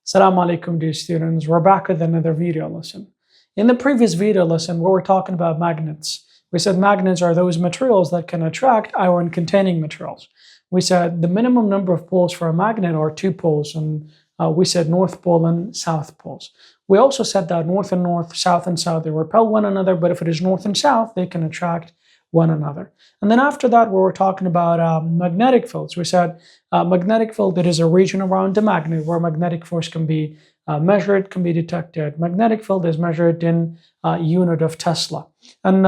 Assalamu alaikum, dear students. We're back with another video lesson. In the previous video lesson, we were talking about magnets. We said magnets are those materials that can attract iron-containing materials. We said the minimum number of poles for a magnet are 2 poles, and we said north pole and south poles. We also said that north and north, south and south, they repel one another, but if it is north and south, they can attract one another. And then after that, we were talking about magnetic fields. We said magnetic field, it is a region around the magnet where magnetic force can be measured, can be detected. Magnetic field is measured in unit of Tesla. And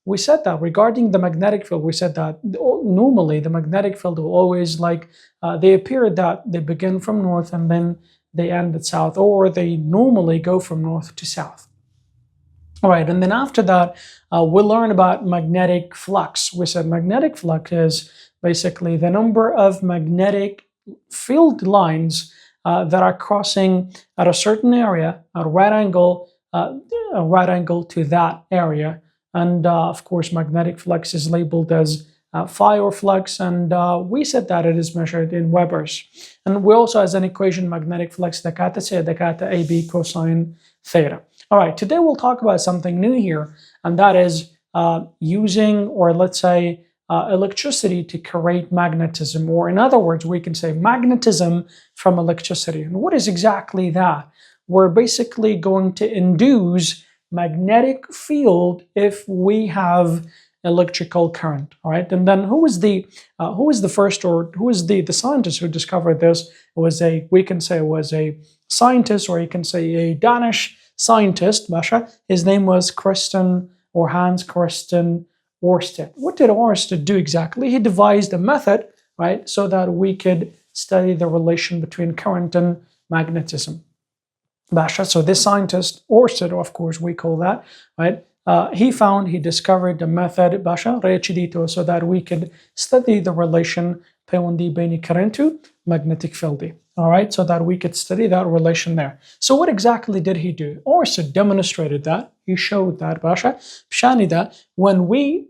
we said that regarding the magnetic field, we said that normally the magnetic field will always they appear that they begin from north and then they end at south, or they normally go from north to south. All right, and then after that, we'll learn about magnetic flux. We said magnetic flux is basically the number of magnetic field lines that are crossing at a certain area at a right angle to that area. And of course, magnetic flux is labeled as phi or flux, and we said that it is measured in Webers. And we also has an equation, magnetic flux, dakata AB cosine theta. All right, today we'll talk about something new here, and that is using, or let's say, electricity to create magnetism, or in other words, we can say magnetism from electricity. And what is exactly that? We're basically going to induce magnetic field if we have electrical current. All right, and then who is the scientist who discovered this? It was we can say it was a scientist, or you can say a Danish scientist, Basha. His name was Hans Christian Ørsted. What did Ørsted do exactly? He devised a method, right, so that we could study the relation between current and magnetism. Basha. So this scientist, Ørsted, of course, we call that, right? He discovered a method, Basha, so that we could study the relation between current and magnetic field. All right, so that we could study that relation there. So what exactly did he do? Ørsted demonstrated that. He showed that, Basha, when we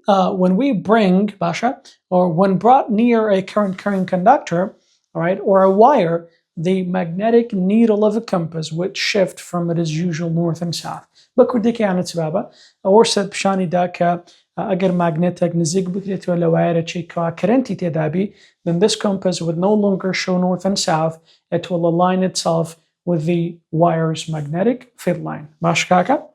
bring, Basha, or when brought near a current carrying conductor, all right, or a wire, the magnetic needle of a compass would shift from its usual north and south. بكردي كانت سبابة أورسد بشاني داك أجر magnetic نزيق بكرة ولا wire تشيكا current تدابي, then this compass would no longer show north and south. It will align itself with the wire's magnetic field line. باش كاكا؟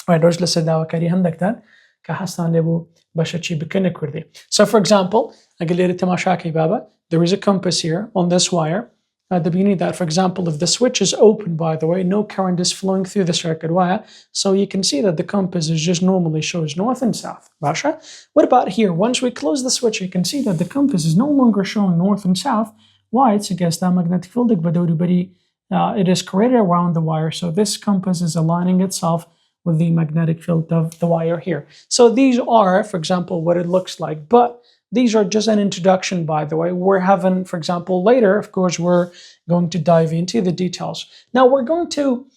دوش لسداوا كاري هندك تان كحسان لبو باشا تشي بكنا كردي. So for example, أقول لي تماشاكي بابا, there is a compass here on this wire. The beginning that, for example, if the switch is open, by the way, no current is flowing through the circuit wire, so you can see that the compass is just normally shows north and south. Basha. What about here? Once we close the switch, you can see that the compass is no longer showing north and south. Why? It's against that magnetic field, but it is created around the wire, so this compass is aligning itself with the magnetic field of the wire here. So these are, for example, what it looks like, but these are just an introduction, by the way. We're having, for example, later, of course, we're going to dive into the details. Now, we're going to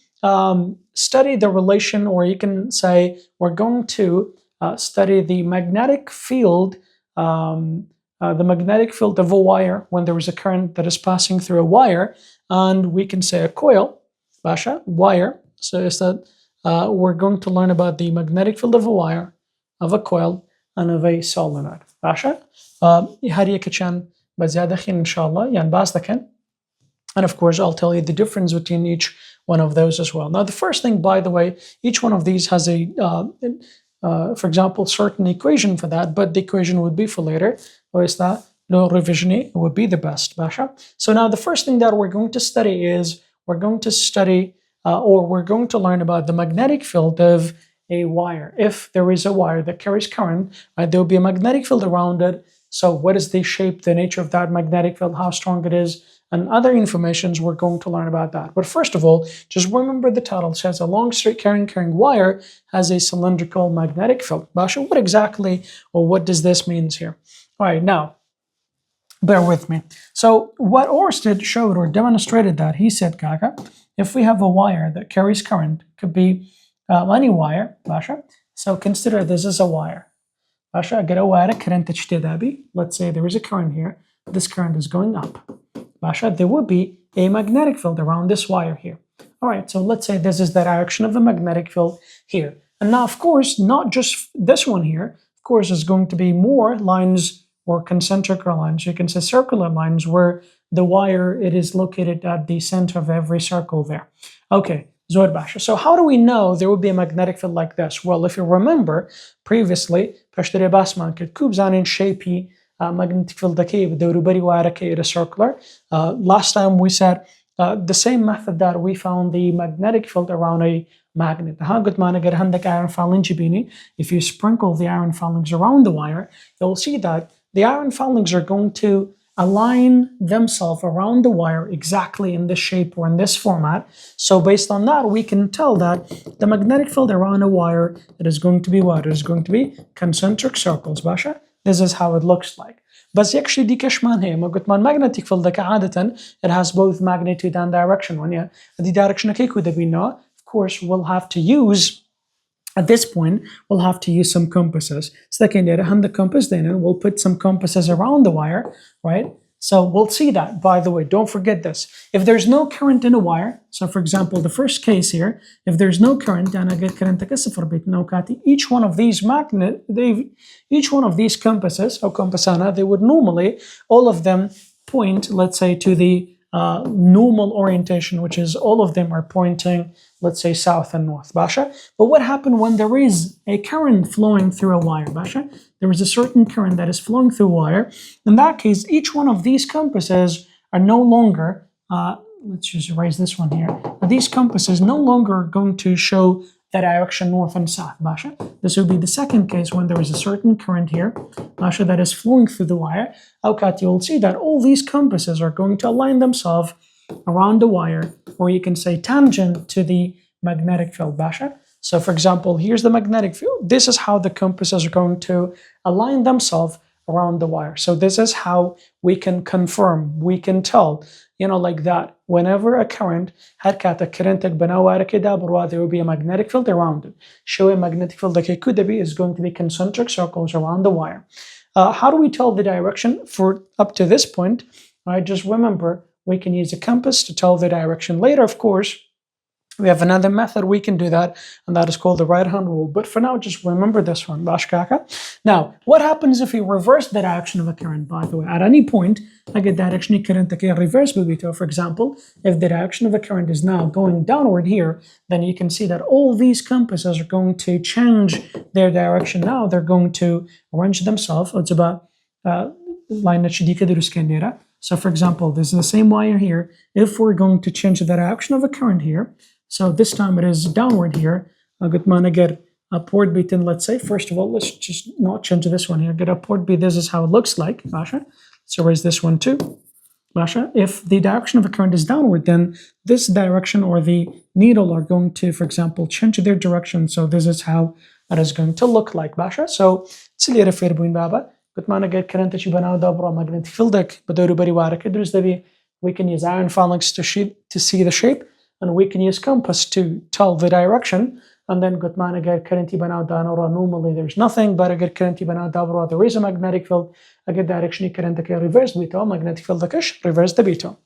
study the relation, or you can say we're going to study the magnetic field of a wire when there is a current that is passing through a wire, and we can say a coil, Basha, wire. So is that we're going to learn about the magnetic field of a wire, of a coil, and of a solenoid. Basha. And of course, I'll tell you the difference between each one of those as well. Now, the first thing, by the way, each one of these has a, for example, certain equation for that, but the equation would be for later. Or is that no revision would be the best, Basha. So now the first thing that we're going to study is we're going to learn about the magnetic field of a wire. If there is a wire that carries current, right, there will be a magnetic field around it. So what is the shape, the nature of that magnetic field, how strong it is, and other informations, we're going to learn about that. But first of all, just remember the title. It says a long straight carrying wire has a cylindrical magnetic field. Basha, what exactly, or what does this mean here? All right, now, bear with me. So what Ørsted showed or demonstrated that, he said, Kaka, if we have a wire that carries current, could be any wire, Basha. So consider this is a wire. Basha, get a wire current. Let's say there is a current here. This current is going up. Basha, there would be a magnetic field around this wire here. All right, so let's say this is the direction of the magnetic field here. And now, of course, not just this one here, of course, there's going to be more lines or concentric lines, you can say circular lines, where the wire, it is located at the center of every circle there. Okay, Zoid Basha. So how do we know there would be a magnetic field like this? Well, if you remember previously, Pashtari Basman could kubzan in shapey magnetic field a circular. Last time we said the same method that we found the magnetic field around a magnet. If you sprinkle the iron filings around the wire, you'll see that the iron filings are going to align themselves around the wire exactly in this shape or in this format. So based on that, we can tell that the magnetic field around a wire, it is going to be what? It is going to be concentric circles, Basha. This is how it looks like. But actually دي كشمان هي ما قلت magnetic field عادة it has both magnitude and direction. When the direction could be no, of course we'll have to use at this point we'll have to use some compasses. So the compass then we'll put some compasses around the wire, right? So we'll see that. By the way, don't forget this. If there's no current in a wire, so for example, the first case here, if there's no current, and I get current each one of these each one of these compasses or compassana, they would normally all of them point, let's say, to the normal orientation, which is all of them are pointing, let's say, south and north, Basha. But what happened when there is a current flowing through a wire, Basha? There is a certain current that is flowing through a wire. In that case, each one of these compasses are no longer, let's just erase this one here. These compasses no longer are going to show the direction north and south, Basha. This would be the second case when there is a certain current here, Basha, that is flowing through the wire. Okay, you'll see that all these compasses are going to align themselves around the wire, or you can say tangent to the magnetic field, Basha. So for example, here's the magnetic field. This is how the compasses are going to align themselves around the wire. So this is how we can confirm, we can tell, like that, whenever a current had there will be a magnetic field around it. Show a magnetic field like is going to be concentric circles around the wire. How do we tell the direction for up to this point? Right, just remember, we can use a compass to tell the direction. Later, of course, we have another method we can do that, and that is called the right-hand rule. But for now, just remember this one, Bashkaka. Now, what happens if we reverse the direction of a current, by the way? At any point, I get direction current reverse bubito. For example, if the direction of the current is now going downward here, then you can see that all these compasses are going to change their direction now. They're going to arrange themselves. It's about line. So for example, this is the same wire here. If we're going to change the direction of a current here, so this time it is downward here. I'm going to get a port beat in, let's say. First of all, let's just not change this one here. Get a port beat. This is how it looks like, Basha. So erase this one too, Basha. If the direction of a current is downward, then this direction or the needle are going to, for example, change their direction. So this is how it is going to look like, Basha. So it's a little bit Baba. But man, get current that you banana double magnetic field deck, but we can use iron filings to see the shape, and we can use compass to tell the direction. And then good man, get current normally there's nothing, but I get current double there is a magnetic field. I get direction current reverse beta, magnetic field reverse the beta.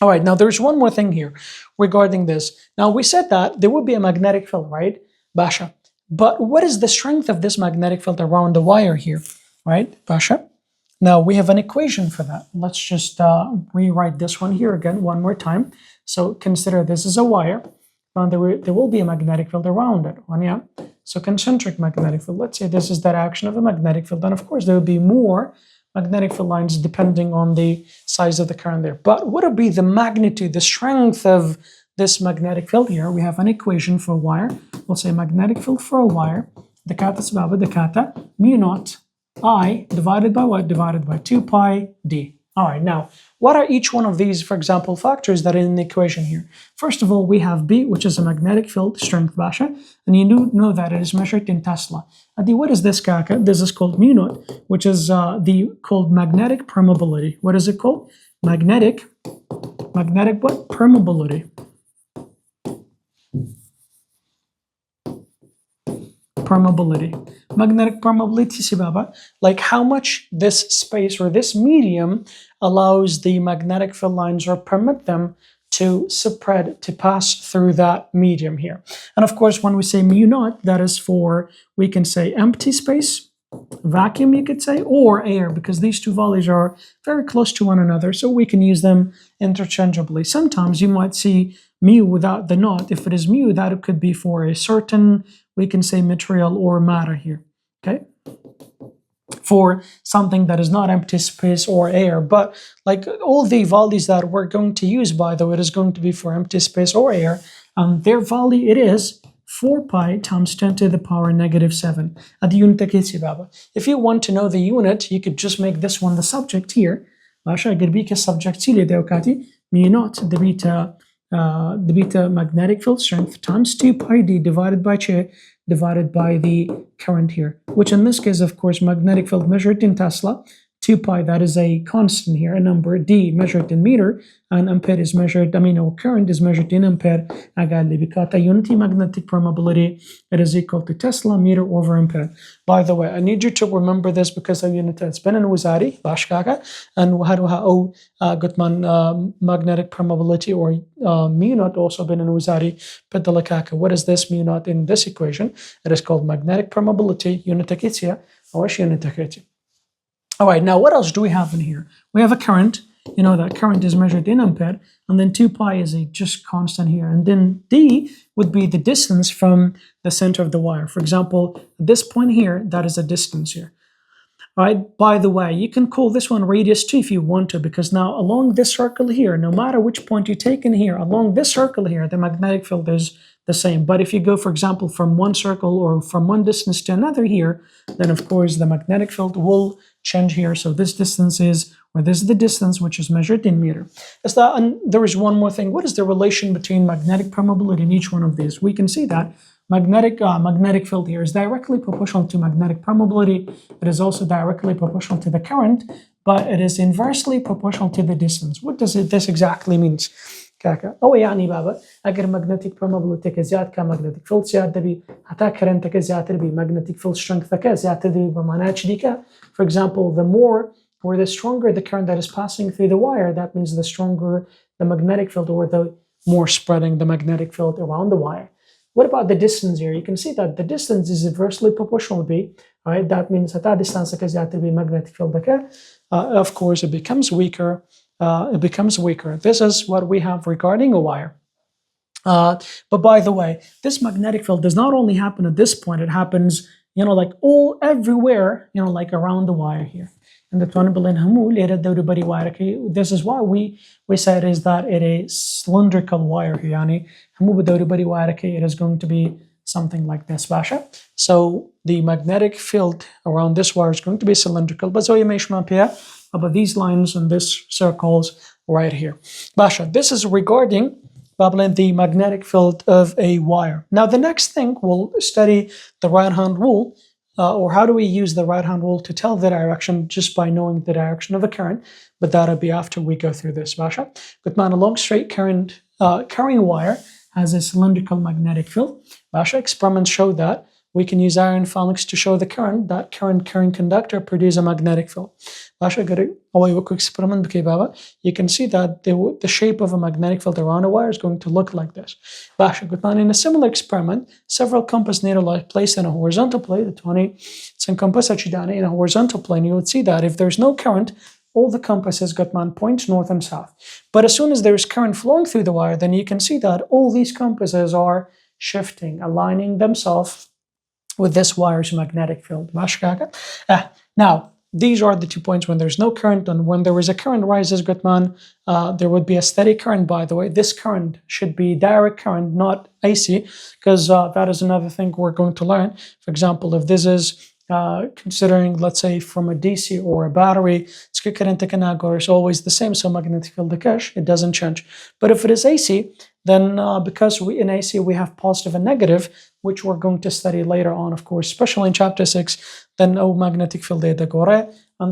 All right, now there's one more thing here regarding this. Now we said that there would be a magnetic field, right, Basha? But what is the strength of this magnetic field around the wire here? Right, Basha? Now we have an equation for that. Let's just rewrite this one here again one more time. So consider this is a wire, and there will be a magnetic field around it. So concentric magnetic field. Let's say this is the direction of the magnetic field, and of course there will be more magnetic field lines depending on the size of the current there. But what would be the magnitude, the strength of this magnetic field here? We have an equation for a wire. We'll say magnetic field for a wire. The kata sababa, the kata mu naught I divided by what? Divided by 2 pi d. All right, now, what are each one of these, for example, factors that are in the equation here? First of all, we have B, which is a magnetic field strength, Basha, and you know that it is measured in Tesla. And what is this, Kaka? This is called mu naught, which is called magnetic permeability. What is it called? Magnetic what? permeability. Magnetic permeability, Sibaba, like how much this space or this medium allows the magnetic field lines or permit them to spread, to pass through that medium here. And of course, when we say mu naught, that is for, we can say empty space, vacuum you could say, or air, because these two values are very close to one another, so we can use them interchangeably. Sometimes you might see mu without the naught. If it is mu, that it could be for a certain, we can say material or matter here, okay? For something that is not empty space or air, but like all the values that we're going to use, by the way, it is going to be for empty space or air, and their value it is 4 pi times 10 to the power negative 7. If you want to know the unit, you could just make this one the subject here. Subject mu naught, the beta magnetic field strength times 2 pi d divided by Ch divided by the current here, which in this case, of course, magnetic field measured in Tesla, 2 pi, that is a constant here, a number, d measured in meter, and ampere is measured, current is measured in ampere. Unity magnetic permeability, it is equal to Tesla meter over ampere. By the way, I need you to remember this because our unit has been in Wazari, Bashkaka, and Gutman magnetic permeability or mu naught also been in Wazari, Pedalakaka. What is this mu naught in this equation? It is called magnetic permeability, unitakitia, or unitakitia. All right, now what else do we have in here? We have a current, that current is measured in ampere, and then 2 pi is a just constant here, and then d would be the distance from the center of the wire. For example, this point here, that is a distance here. All right, by the way, you can call this one radius 2 if you want to, because now along this circle here, no matter which point you take in here, along this circle here, the magnetic field is the same. But if you go, for example, from one circle or from one distance to another here, then of course the magnetic field will change here. So this distance is, or this is the distance which is measured in meter. And there is one more thing. What is the relation between magnetic permeability in each one of these? We can see that magnetic field here is directly proportional to magnetic permeability. It is also directly proportional to the current, but it is inversely proportional to the distance. What does this exactly means? أو يعني بابا أجر magnetic permeability كزياد كمagnetic field زيادة بي حتى current كزيادة بي magnetic field strength كزيادة بي بمعنى شديكة. For example, the more or the stronger the current that is passing through the wire, that means the stronger the magnetic field or the more spreading the magnetic field around the wire. What about the distance here? You can see that the distance is inversely proportional to B. Right? That means that distance كزيادة بي magnetic field of course it becomes weaker. This is what we have regarding a wire. But by the way, this magnetic field does not only happen at this point, it happens, like everywhere, like around the wire here. And this is why we said is that it is cylindrical wire here. It is going to be something like this, Basha. So the magnetic field around this wire is going to be cylindrical. But so you may about these lines and this circles right here. Basha, this is regarding the magnetic field of a wire. Now the next thing we'll study the right-hand rule, or how do we use the right-hand rule to tell the direction just by knowing the direction of a current, but that'll be after we go through this, Basha. But man, a long straight current carrying wire has a cylindrical magnetic field. Basha, experiments show that. We can use iron filings to show the current. That current carrying conductor produces a magnetic field. You can see that the shape of a magnetic field around a wire is going to look like this. In a similar experiment, several compass needles are placed in a horizontal plane. In a horizontal plane, you would see that if there's no current, all the compasses points north and south. But as soon as there is current flowing through the wire, then you can see that all these compasses are shifting, aligning themselves with this wire's magnetic field. Now, these are the 2 points when there's no current, and when there is a current rises, there would be a steady current, by the way. This current should be direct current, not AC, because that is another thing we're going to learn. For example, if this is considering, let's say, from a DC or a battery, it's always the same, so magnetic field it doesn't change. But if it is AC, then because in AC we have positive and negative, which we're going to study later on, of course, especially in chapter 6, then magnetic field and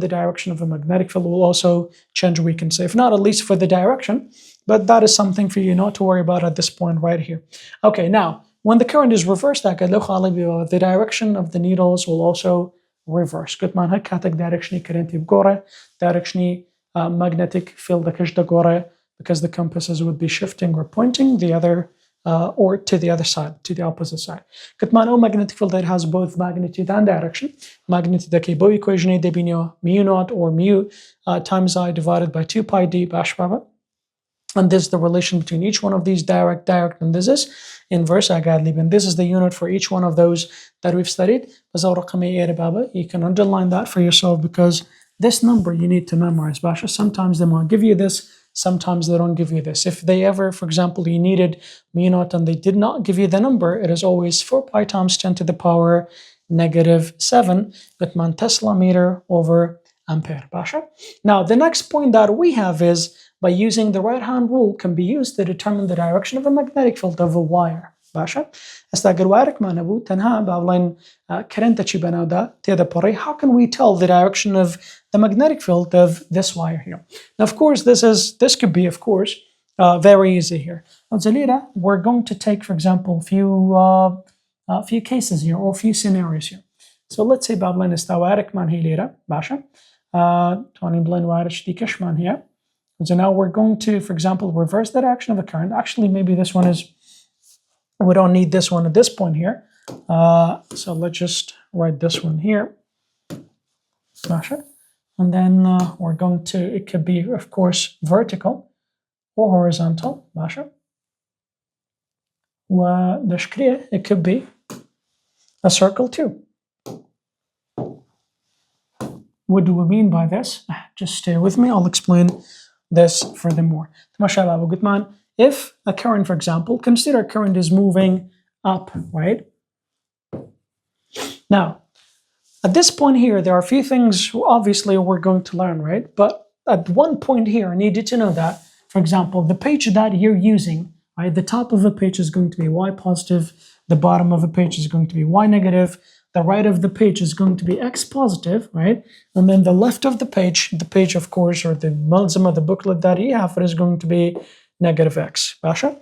the direction of a magnetic field will also change, we can say, if not at least for the direction, but that is something for you not to worry about at this point right here. Okay, now when the current is reversed, the direction of the needles will also reverse. Good man, هكاتك direction current بقرة, direction magnetic field because the compasses would be shifting or pointing the other or to the other side, to the opposite side. Good man, magnetic field that has both magnitude and direction. Magnitude the Bow equation de binyo mu naught or mu times I divided by 2 pi d bash baba. And this is the relation between each one of these direct, and this is inverse. And this is the unit for each one of those that we've studied. You can underline that for yourself because this number you need to memorize. Basha, sometimes they might give you this, sometimes they don't give you this. If they ever, for example, you needed mu naught and they did not give you the number, it is always 4 pi times 10 to the power -7 Bitman Tesla meter over ampere. Basha. Now, the next point that we have is by using the right-hand rule can be used to determine the direction of a magnetic field of a wire. Basha. How can we tell the direction of the magnetic field of this wire here? Now, of course, this could be, of course, very easy here. We're going to take, for example, a few cases here or a few scenarios here. So let's say Bablan is tawarik man hilira, Basha. Tony Blin Warish Dikashman here. So now we're going to, for example, reverse the direction of the current. Actually, maybe this one is, we don't need this one at this point here. So let's just write this one here. And then we're going to, it could be, of course, vertical or horizontal. It could be a circle too. What do we mean by this? Just stay with me, I'll explain this furthermore. If a current, for example, consider current is moving up, right? Now, at this point here, there are a few things obviously we're going to learn, right? But at one point here, I needed to know that, for example, the page that you're using, right? The top of the page is going to be Y positive, the bottom of the page is going to be Y negative, the right of the page is going to be X positive, right? And then the left of the page, of course, or the mulzim of the booklet that you have, it is going to be negative X. Basha?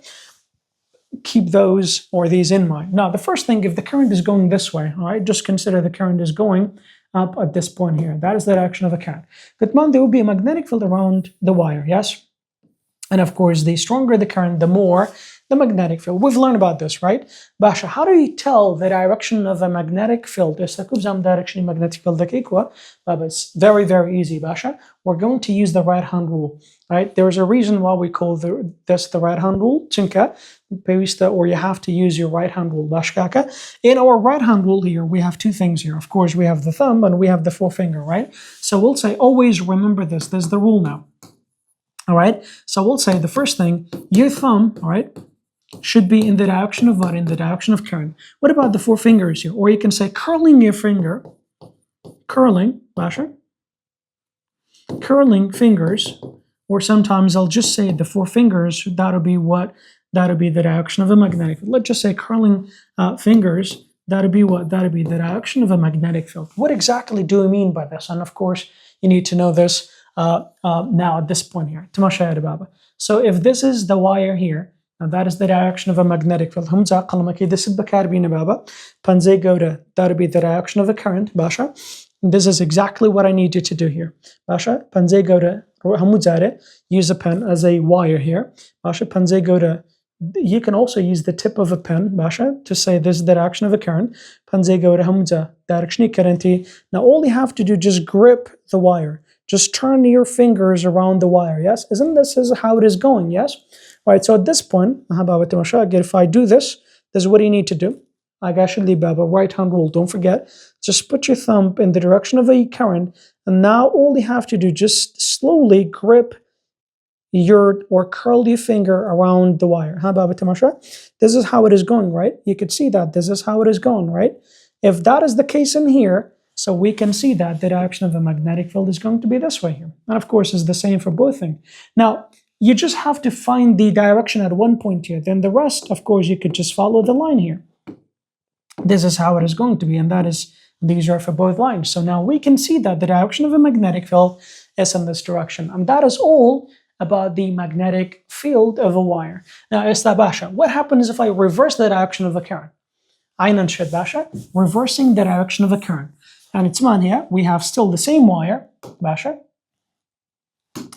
Keep those or these in mind. Now, the first thing, if the current is going this way, all right, just consider the current is going up at this point here. That is the direction of the current. But man, there will be a magnetic field around the wire, yes? And of course, the stronger the current, the more the magnetic field. We've learned about this, right? Basha, how do you tell the direction of a magnetic field? It's magnetic field. It's very, very easy, Basha. We're going to use the right-hand rule, right? There's a reason why we call this the right-hand rule, or you have to use your right-hand rule, Bashkaka. In our right-hand rule here, we have two things here. Of course, we have the thumb and we have the forefinger, right? So we'll say, always remember this. This is the rule now. All right, so we'll say the first thing, your thumb, all right, should be in the direction of what? In the direction of current. What about the four fingers here? Or you can say curling your finger, curling, Basher, curling fingers, or sometimes I'll just say the four fingers, that'll be what? That'll be the direction of a magnetic field. Let's just say curling fingers, that'll be what? That'll be the direction of a magnetic field. What exactly do we mean by this? And of course, you need to know this now at this point here. So if this is the wire here, now that is the direction of a magnetic field. This is that'll be the direction of the current, Basha. This is exactly what I need you to do here. Basha, use a pen as a wire here. Basha, you can also use the tip of a pen, Basha, to say this is the direction of a current. Now all you have to do, just grip the wire. Just turn your fingers around the wire, yes? Isn't this how it is going, yes? Right, so at this point, if I do this, this is what you need to do. Right-hand rule, don't forget. Just put your thumb in the direction of a current, and now all you have to do, just slowly grip or curl your finger around the wire. This is how it is going, right? You could see that this is how it is going, right? If that is the case in here, so we can see that the direction of a magnetic field is going to be this way here. And of course, it's the same for both things. Now, you just have to find the direction at one point here. Then the rest, of course, you could just follow the line here. This is how it is going to be, and these are for both lines. So now we can see that the direction of a magnetic field is in this direction. And that is all about the magnetic field of a wire. Now, Esta Basha, what happens if I reverse the direction of a current? Aynan Shad Basha, reversing the direction of a current. And it's man here, we have still the same wire, Basha,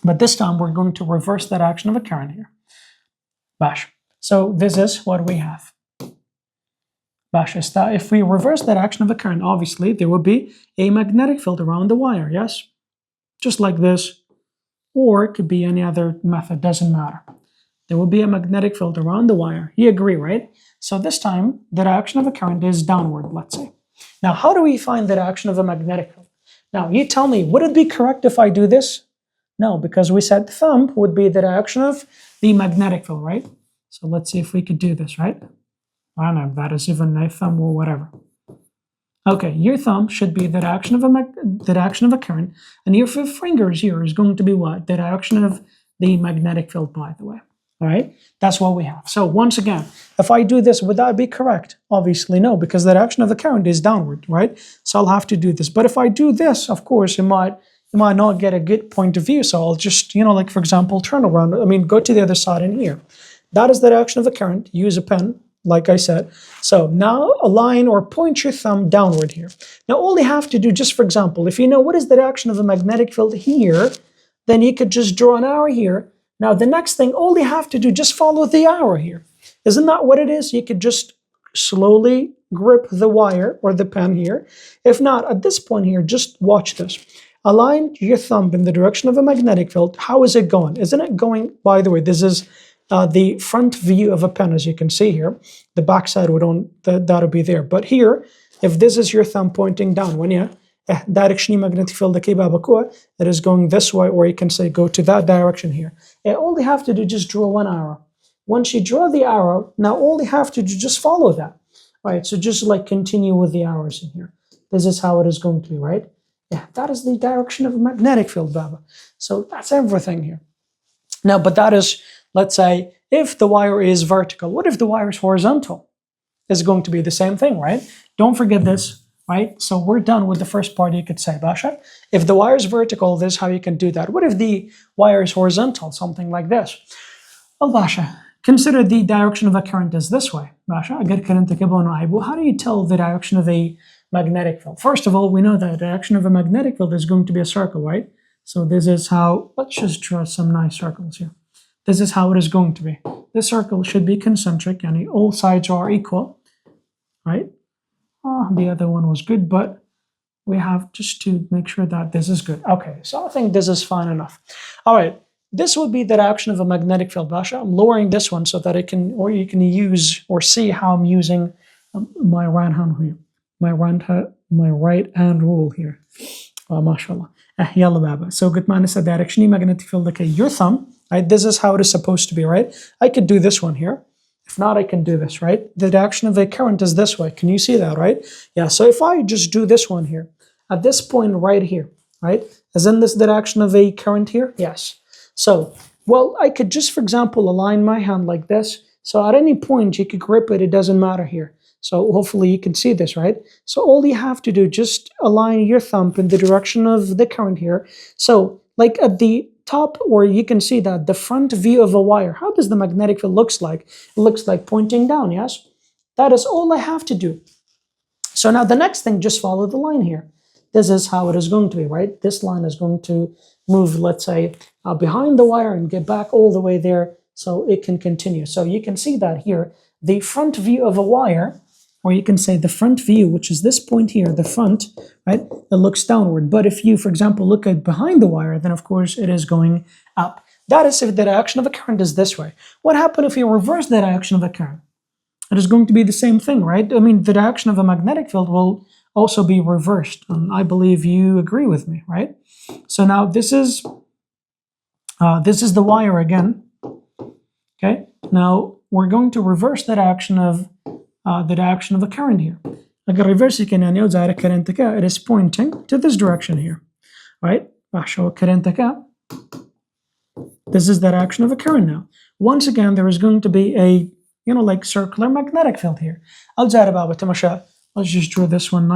but this time we're going to reverse the direction of a current here. Basha. So this is what we have. Basha, if we reverse the direction of a current, obviously there will be a magnetic field around the wire, yes? Just like this, or it could be any other method, doesn't matter. There will be a magnetic field around the wire. You agree, right? So this time, the direction of a current is downward, let's say. Now, how do we find the direction of a magnetic field? Now, you tell me, would it be correct if I do this? No, because we said thumb would be the direction of the magnetic field, right? So let's see if we could do this, right? I don't know, that is even a thumb or whatever. Okay, your thumb should be the direction of a current, and your fingers here is going to be what? The direction of the magnetic field, by the way. All right, that's what we have. So once again, if I do this, would that be correct? Obviously no, because the direction of the current is downward, right? So I'll have to do this. But if I do this, of course, you might not get a good point of view. So I'll just, like for example, turn around. Go to the other side in here. That is the direction of the current. Use a pen, like I said. So now align or point your thumb downward here. Now all you have to do, just for example, if you know what is the direction of a magnetic field here, then you could just draw an arrow here. Now the next thing, all you have to do, just follow the arrow here. Isn't that what it is? You could just slowly grip the wire or the pen here. If not, at this point here, just watch this. Align your thumb in the direction of a magnetic field. How is it going? Isn't it going, by the way, this is the front view of a pen, as you can see here. The back side that'll be there. But here, if this is your thumb pointing down, when you direction magnetic field it is going this way, or you can say go to that direction here. And all you have to do, just draw one arrow. Once you draw the arrow, now all you have to do, just follow that. All right, so just like continue with the arrows in here. This is how it is going to be, right? Yeah, that is the direction of a magnetic field, Baba. So that's everything here. Now, but that is, let's say, if the wire is vertical. What if the wire is horizontal? It's going to be the same thing, right? Don't forget this, right? So we're done with the first part, you could say, Basha. If the wire is vertical, this is how you can do that. What if the wire is horizontal? Something like this. Well, Basha, consider the direction of a current is this way. Basha, how do you tell the direction of a magnetic field? First of all, we know that the direction of a magnetic field is going to be a circle, right? So this is how, let's just draw some nice circles here. This is how it is going to be. This circle should be concentric, and all sides are equal, right? The other one was good, but we have just to make sure that this is good. Okay, so I think this is fine enough. All right, this would be the direction of a magnetic field, Basha. I'm lowering this one so that you can use or see how I'm using my right hand here, my right hand rule here. MashaAllah. Yalla Baba. So good man is a direction magnetic field. Okay, your thumb. Right, this is how it is supposed to be, right? I could do this one here. If not, I can do this, right? The direction of a current is this way. Can you see that, right? Yeah, so if I just do this one here, at this point right here, right? Is in this direction of a current here? Yes. So, well, I could just, for example, align my hand like this. So at any point, you could grip it. It doesn't matter here. So hopefully you can see this, right? So all you have to do, just align your thumb in the direction of the current here. So like at the top, where you can see that the front view of a wire, how does the magnetic field looks like? It looks like pointing down, yes? That is all I have to do. So now the next thing, just follow the line here. This is how it is going to be, right? This line is going to move, let's say, behind the wire and get back all the way there so it can continue. So you can see that here, the front view of a wire, or you can say the front view, which is this point here, the front, right? It looks downward. But if you, for example, look at behind the wire, then of course it is going up. That is if the direction of a current is this way. What happens if you reverse the direction of a current? It is going to be the same thing, right? I mean, the direction of a magnetic field will also be reversed. And I believe you agree with me, right? So now this is the wire again. Okay, now we're going to reverse the direction of the current here. أقدر reverse يعني أوزع current it is pointing to this direction here, right? This is the direction of a current now. Once again, there is going to be a like circular magnetic field here. Let's just draw this one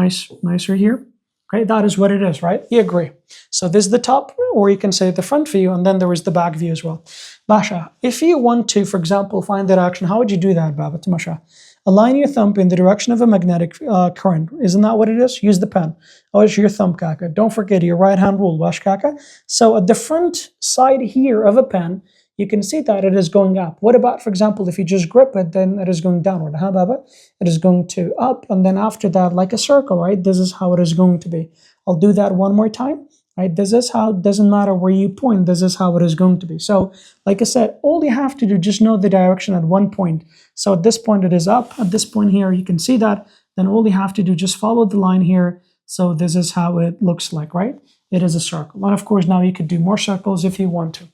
nicer here. Okay, that is what it is, right? You agree. So this is the top, or you can say the front view, and then there is the back view as well. Basha, if you want to, for example, find the direction, how would you do that, Baba Tamasha? Align your thumb in the direction of a magnetic current. Isn't that what it is? Use the pen. Oh, it's your thumb, Kaka. Don't forget your right hand rule, Wash Kaka. So at the front side here of a pen, you can see that it is going up. What about, for example, if you just grip it, then it is going downward, huh, Baba? It is going to up, and then after that, like a circle, right? This is how it is going to be. I'll do that one more time, right? This is how, it doesn't matter where you point, this is how it is going to be. So, like I said, all you have to do, just know the direction at one point. So at this point, it is up. At this point here, you can see that. Then all you have to do, just follow the line here. So this is how it looks like, right? It is a circle. And of course, now you could do more circles if you want to.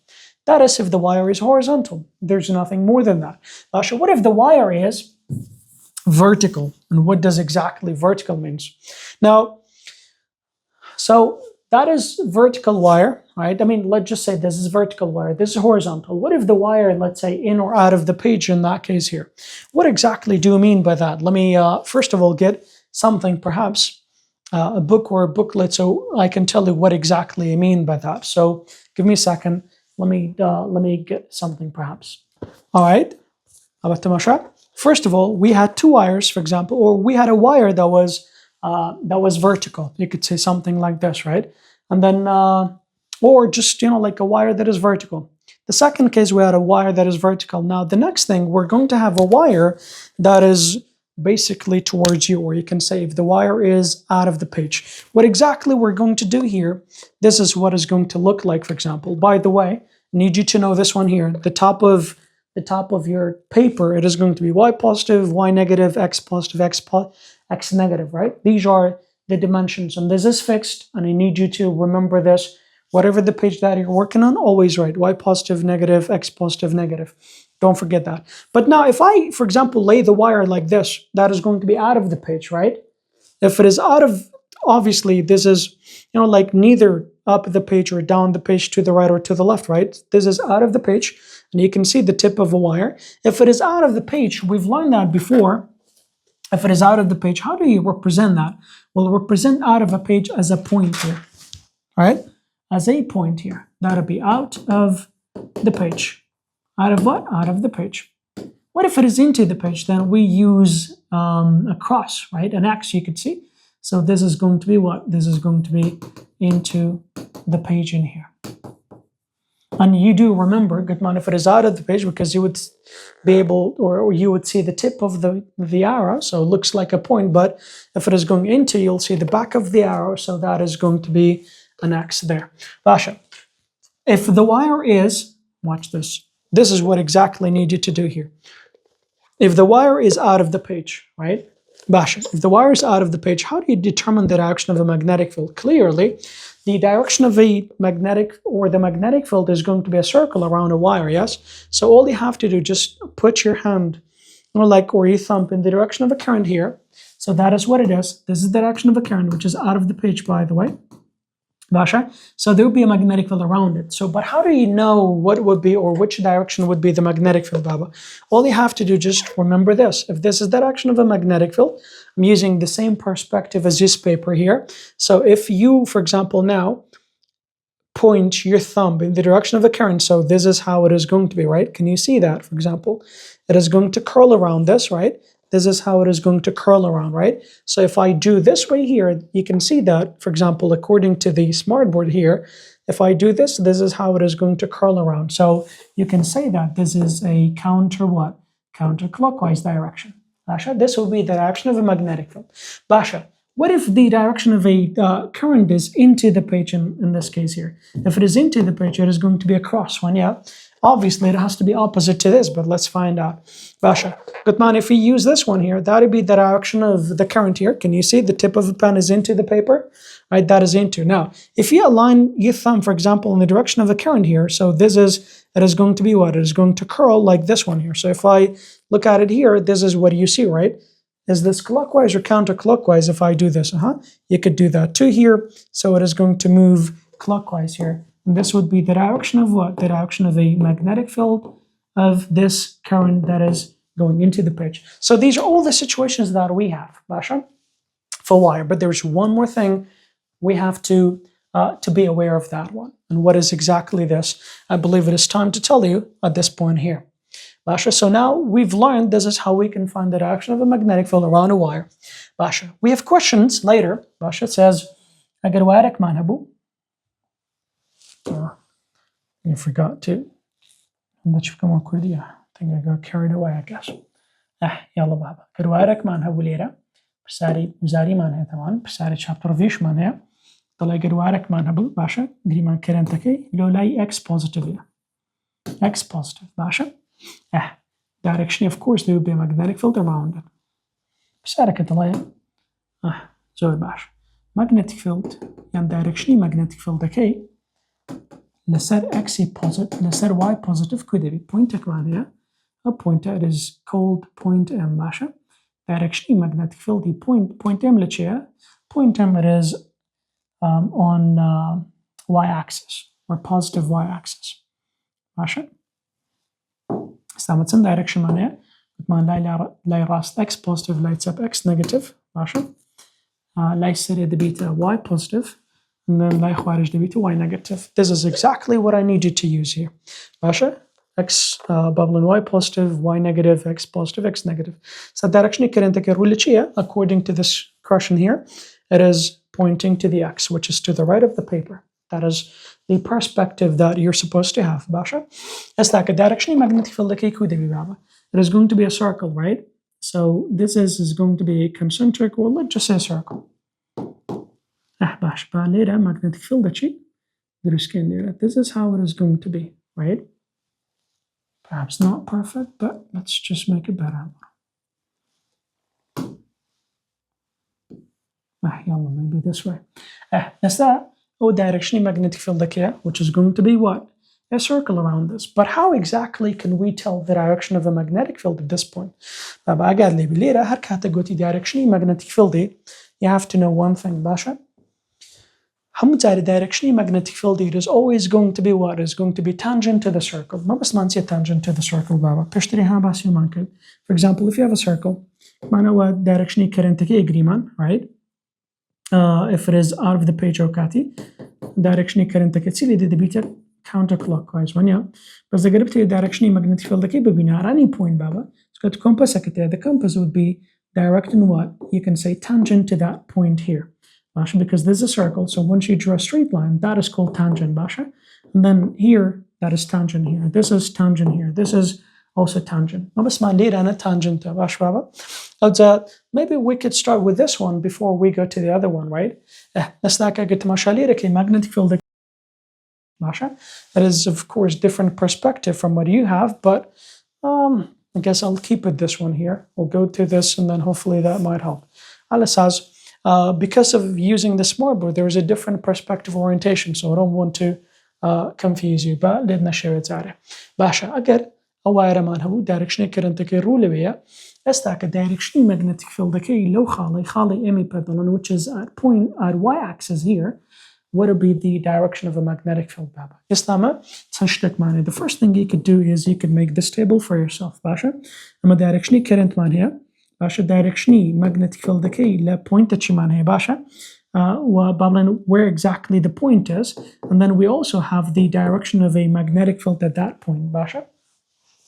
That is if the wire is horizontal. There's nothing more than that. So what if the wire is vertical? And what does exactly vertical means? Now, so that is vertical wire, right? I mean, let's just say this is vertical wire. This is horizontal. What if the wire, let's say, in or out of the page in that case here? What exactly do you mean by that? Let me, first of all, get something, perhaps a book or a booklet, so I can tell you what exactly I mean by that. So give me a second. Let me get something, perhaps. All right. First of all, we had two wires, for example, or we had a wire that was vertical. You could say something like this, right? And then, or just, like a wire that is vertical. The second case, we had a wire that is vertical. Now, the next thing, we're going to have a wire that is basically towards you, or you can say if the wire is out of the page. What exactly we're going to do here, this is what is going to look like, for example. By the way, I need you to know this one here. The top of your paper, it is going to be y positive, y negative, x positive, x negative, right? These are the dimensions, and this is fixed, and I need you to remember this. Whatever the page that you're working on, always write y positive, negative, x positive, negative. Don't forget that. But now, if I, for example, lay the wire like this, that is going to be out of the page, right? If it is out of, obviously, this is, like neither up the page or down the page to the right or to the left, right? This is out of the page, and you can see the tip of a wire. If it is out of the page, we've learned that before. If it is out of the page, how do you represent that? Well, represent out of a page as a point here, right? As a point here. That'll be out of the page. Out of what? Out of the page. What if it is into the page? Then we use a cross, right? An X, you could see. So this is going to be what? This is going to be into the page in here. And you do remember, good man, if it is out of the page, because you would be able, or you would see the tip of the arrow, so it looks like a point, but if it is going into, you'll see the back of the arrow, so that is going to be an X there. Basha, if the wire is, watch this, this is what exactly I need you to do here. If the wire is out of the page, right? Basha, if the wire is out of the page, how do you determine the direction of a magnetic field? Clearly, the direction of a magnetic field is going to be a circle around a wire, yes? So all you have to do, just put your hand, or your thumb in the direction of a current here. So that is what it is. This is the direction of a current, which is out of the page, by the way. Basha. So there would be a magnetic field around it. So, but how do you know what would be, or which direction would be the magnetic field, Baba? All you have to do, just remember this. If this is the direction of a magnetic field, I'm using the same perspective as this paper here. So if you, for example, now point your thumb in the direction of a current, so this is how it is going to be, right? Can you see that, for example? It is going to curl around this, right? This is how it is going to curl around, right? So if I do this way here, you can see that, for example, according to the smartboard here, if I do this, this is how it is going to curl around. So you can say that this is a counterclockwise direction. Basha, this will be the direction of a magnetic field. Basha, what if the direction of a current is into the page in this case here? If it is into the page, it is going to be a cross one, yeah? Obviously, it has to be opposite to this, but let's find out. Basha, good man, if we use this one here, that would be the direction of the current here. Can you see the tip of the pen is into the paper? Right, that is into. Now, if you align your thumb, for example, in the direction of the current here, so it is going to be what? It is going to curl like this one here. So if I look at it here, this is what you see, right? Is this clockwise or counterclockwise if I do this? You could do that too here. So it is going to move clockwise here. And this would be the direction of what? The direction of a magnetic field of this current that is going into the page. So these are all the situations that we have, Basha, for wire. But there's one more thing we have to be aware of that one. And what is exactly this? I believe it is time to tell you at this point here. Basha, so now we've learned this is how we can find the direction of a magnetic field around a wire. Basha, we have questions later. Basha says, أقدر وارك ما نبو. You forgot to. بتشوفكم كردية. I think I got carried away, I guess. يلا بابا. أقدر وارك ما نبو ليرة. برسالي وزاري ما نها طبعا. برسالي chapter فيش ما نها. طلع أقدر وارك ما نبو. باشا. قري ما كرنتكي. لو لاي X positive ليرة. X positive. باشا. Direction, of course, there would be a magnetic field around it. برسالك أنت لاي. زور باش. Magnetic field. يعني direction magnetic field. Okay. لسر X positive. لسر Y positive. كده بي. Point كمان هي. A pointer it is called point M. باشا. Direction magnetic field. The point M لتشيا. Point M it is on y-axis or positive y-axis. باشا. استعملت direction معناها بتمان لاي راس X positive لاي تسب X negative. باشا. لاي يصير بيتا y positive and then لاي خارج بيتا y negative. This is exactly what I need you to use here. باشا. X bubble and y positive, y negative, X positive, X negative. So direction according to this question here, it is pointing to the X, which is to the right of the paper. That is the perspective that you're supposed to have. Basha. It's like a direction magnetic field. It is going to be a circle, right? So this is going to be a concentric, or let's just say a circle. Magnetic field. This is how it is going to be, right? Perhaps not perfect, but let's just make it better. Maybe this way. That's that. Direction magnetic field here, which is going to be what? A circle around this. But how exactly can we tell the direction of a magnetic field at this point? Direction magnetic field, you have to know one thing, Basha. Direction magnetic field it is always going to be what? Is going to be tangent to the circle. ما بس ما نسي tangent to the circle بابا. For example, if you have a circle, معناه direction current agreement, right? If it is out of the page okati, direction current كتسيلي دي بيتا counterclockwise ونيا. بس إذا قربت direction magnetic field كي ببينا at any point بابا. So the compass the compass would be directing what? You can say tangent to that point here. Basha, because this is a circle, so once you draw a straight line, that is called tangent, Basha. And then here, that is tangent here. This is tangent here. This is also tangent. Tangent, Basha. Maybe we could start with this one before we go to the other one, right? Magnetic field. Basha. That is, of course, different perspective from what you have, but I guess I'll keep it this one here. We'll go to this, and then hopefully that might help. Allah says, because of using the smartboard, there is a different perspective orientation, so I don't want to confuse you. But let me share it. Basha, agar aware man habu direction current ke rule veya استاك direction magnetic field ke low khali emi pedal, which is at point at y-axis here. What would be the direction of a magnetic field, Baba? The first thing you could do is you could make this table for yourself, Basha. I'm a direction current man here. Basha direction magnetic field كي لا point تشي معناها باشا وبابلين where exactly the point is, and then we also have the direction of a magnetic field at that point باشا.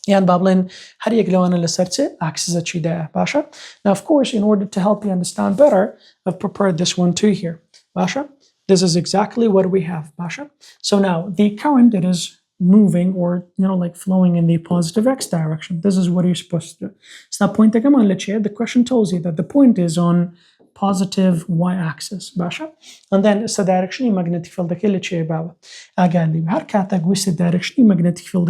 يعني بابلين هل يقلو أنا لسرته axis تشي ده باشا. Now of course in order to help you understand better, I've prepared this one too here باشا. This is exactly what we have باشا. So now the current that is moving or like flowing in the positive X direction. This is what you're supposed to do. So point the question tells you that the point is on positive y-axis. Basha. And then it's the direction magnetic field baba. Again, the direction magnetic field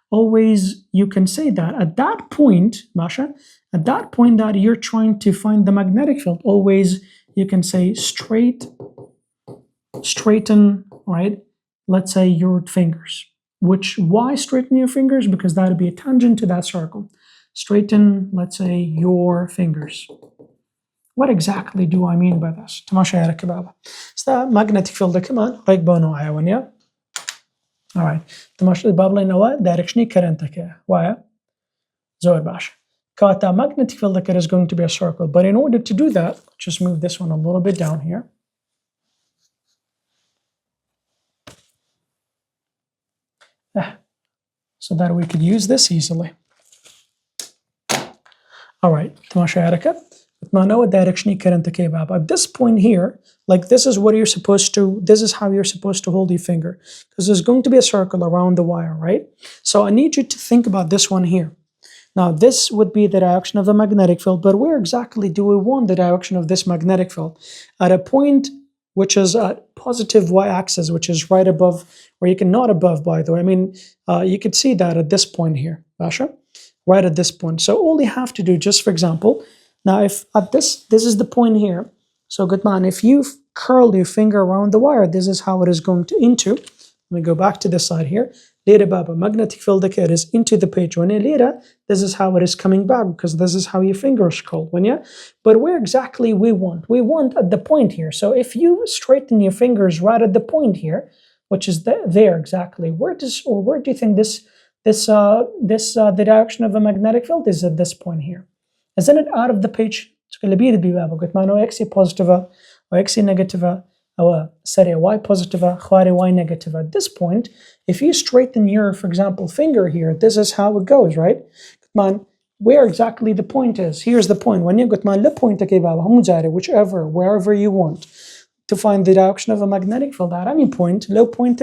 always you can say that at that point, Basha, at that point that you're trying to find the magnetic field, always you can say straighten, right? Let's say your fingers. Why straighten your fingers? Because that would be a tangent to that circle. Straighten, let's say, your fingers. What exactly do I mean by this? So magnetic field كمان ركبانو عيونيا. Alright. تماشى بابلا نوا direction current why? زور باش. Kata magnetic field is going to be a circle, but in order to do that, just move this one a little bit down here. so that we could use this easily. All right, what direction at this point here, like this is what you're supposed to, this is how you're supposed to hold your finger, because there's going to be a circle around the wire, right? So I need you to think about this one here. Now this would be the direction of the magnetic field, but where exactly do we want the direction of this magnetic field? At a point which is at positive y-axis, which is right above, or you can not above, by the way. I mean, you could see that at this point here, Basha, right at this point. So all you have to do, just for example, now if at this is the point here. So good man, if you curl your finger around the wire, this is how it is going to into. Let me go back to this side here. Later, Baba, magnetic field it is into the page. When later, this is how it is coming back, because this is how your fingers curl. When yeah, but where exactly we want? We want at the point here. So if you straighten your fingers right at the point here, which is there exactly, where do you think the direction of a magnetic field is at this point here? Isn't it out of the page? X positive or X negative or Y positive or Y negative. At this point, if you straighten your, for example, finger here, this is how it goes, right? Where exactly the point is. Here's the point. When you whichever, wherever you want to find the direction of a magnetic field at any point, low point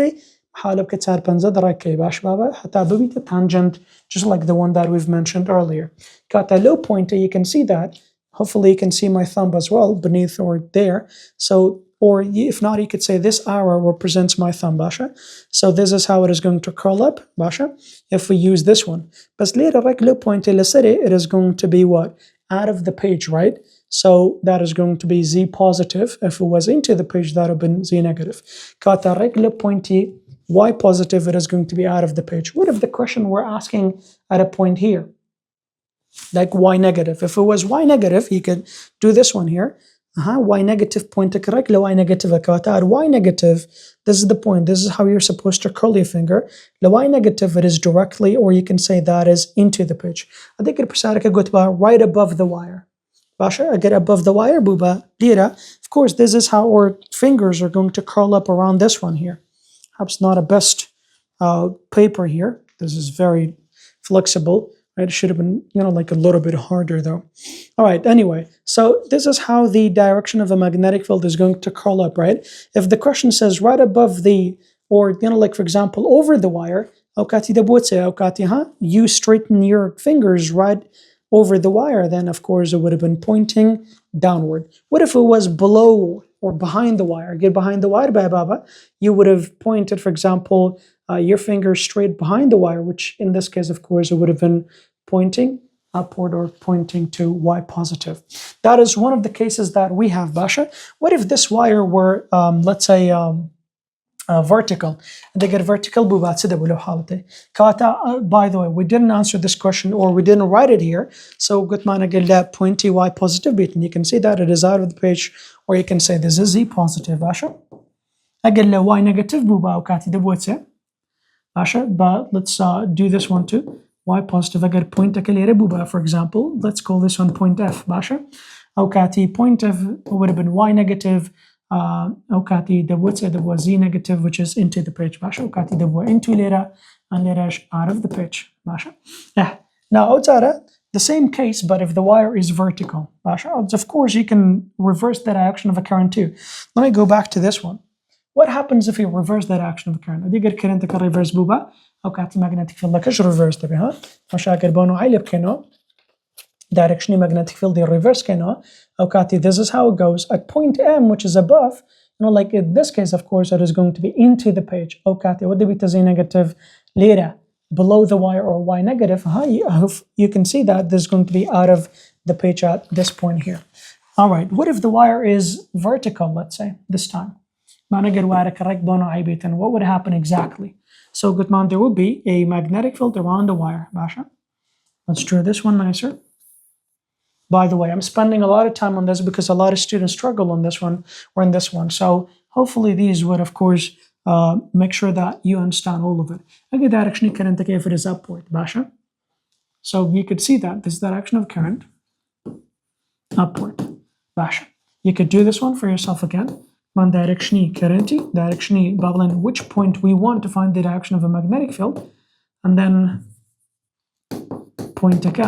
tangent, just like the one that we've mentioned earlier. Got a low pointer, you can see that. Hopefully you can see my thumb as well, beneath or there. So, or if not, you could say this arrow represents my thumb, Basha. So this is how it is going to curl up, Basha, if we use this one. But later, like low pointer, it is going to be what? Out of the page, right? So that is going to be Z positive. If it was into the page, that would have been Z negative. Got a regular pointy Y positive, it is going to be out of the page. What if the question we're asking at a point here? Like Y negative. If it was Y negative, you could do this one here. Y negative point correct, Y negative at Y negative, this is the point. This is how you're supposed to curl your finger. Y negative, it is directly, or you can say that is into the pitch. I think it right above the wire. Basha, I get above the wire, Buba, Dira. Of course, this is how our fingers are going to curl up around this one here. Perhaps not a best paper here. This is very flexible. Right? It should have been, like a little bit harder though. All right, anyway, so this is how the direction of a magnetic field is going to curl up, right? If the question says right above the, or, like for example, over the wire, you straighten your fingers right over the wire, then of course it would have been pointing downward. What if it was below or behind the wire? Get behind the wire, Baba, you would have pointed, for example, your finger straight behind the wire, which in this case, of course, it would have been pointing upward or pointing to Y positive. That is one of the cases that we have, Basha. What if this wire were, let's say, vertical? They get vertical. By the way, we didn't answer this question, or we didn't write it here. So pointy Y positive bit, and you can see that it is out of the page, or you can say this is Z positive, Basha. Y negative, Basha, but let's do this one too. Y positive, I get point for example, let's call this one point F, Basha. Point F would have been Y negative. There was Z negative, which is into the page, Basha. There were into later, and later out of the page, Basha. Yeah. Now, the same case, but if the wire is vertical, Basha, of course, you can reverse the direction of a current too. Let me go back to this one. What happens if you reverse the direction of the current? دي غير current ka reverse buba أو كاتي magnetic field لكش reverse تبي ها مشاكل بانو عيلب كنا direction magnetic field the reverse كنا أو كاتي this is how it goes at point M, which is above, like in this case, of course, it is going to be into the page. أو كاتي what did Z negative later below the wire, or Y negative. You can see that this is going to be out of the page at this point here. All right, what if the wire is vertical? Let's say this time. And what would happen exactly? So good man, there will be a magnetic field around the wire, Basha. Let's draw this one nicer. By the way, I'm spending a lot of time on this because a lot of students struggle on this one or in this one. So hopefully these would, of course, make sure that you understand all of it. Okay, direction current if it is upward, Basha. So you could see that this direction of current upward, Basha. You could do this one for yourself again. Man direction current babylon which point we want to find the direction of a magnetic field, and then point K,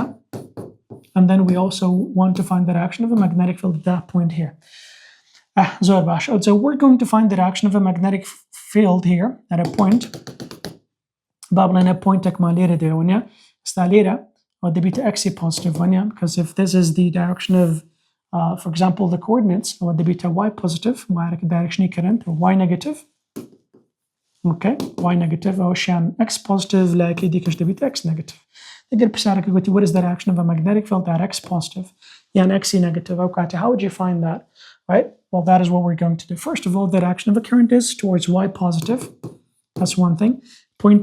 and then we also want to find the direction of a magnetic field at that point here. So we're going to find the direction of a magnetic field here at a point. Babylon a point malira there when ya stalira or the beta x positive one, because if this is the direction of for example the coordinates or the beta y positive y direction current or y negative, okay, y negative or shan x positive like the beta x negative. What is the direction of a magnetic field at x positive and x negative? Okay, how would you find that? Right, well, that is what we're going to do. First of all, the direction of a current is towards y positive. That's one thing. Point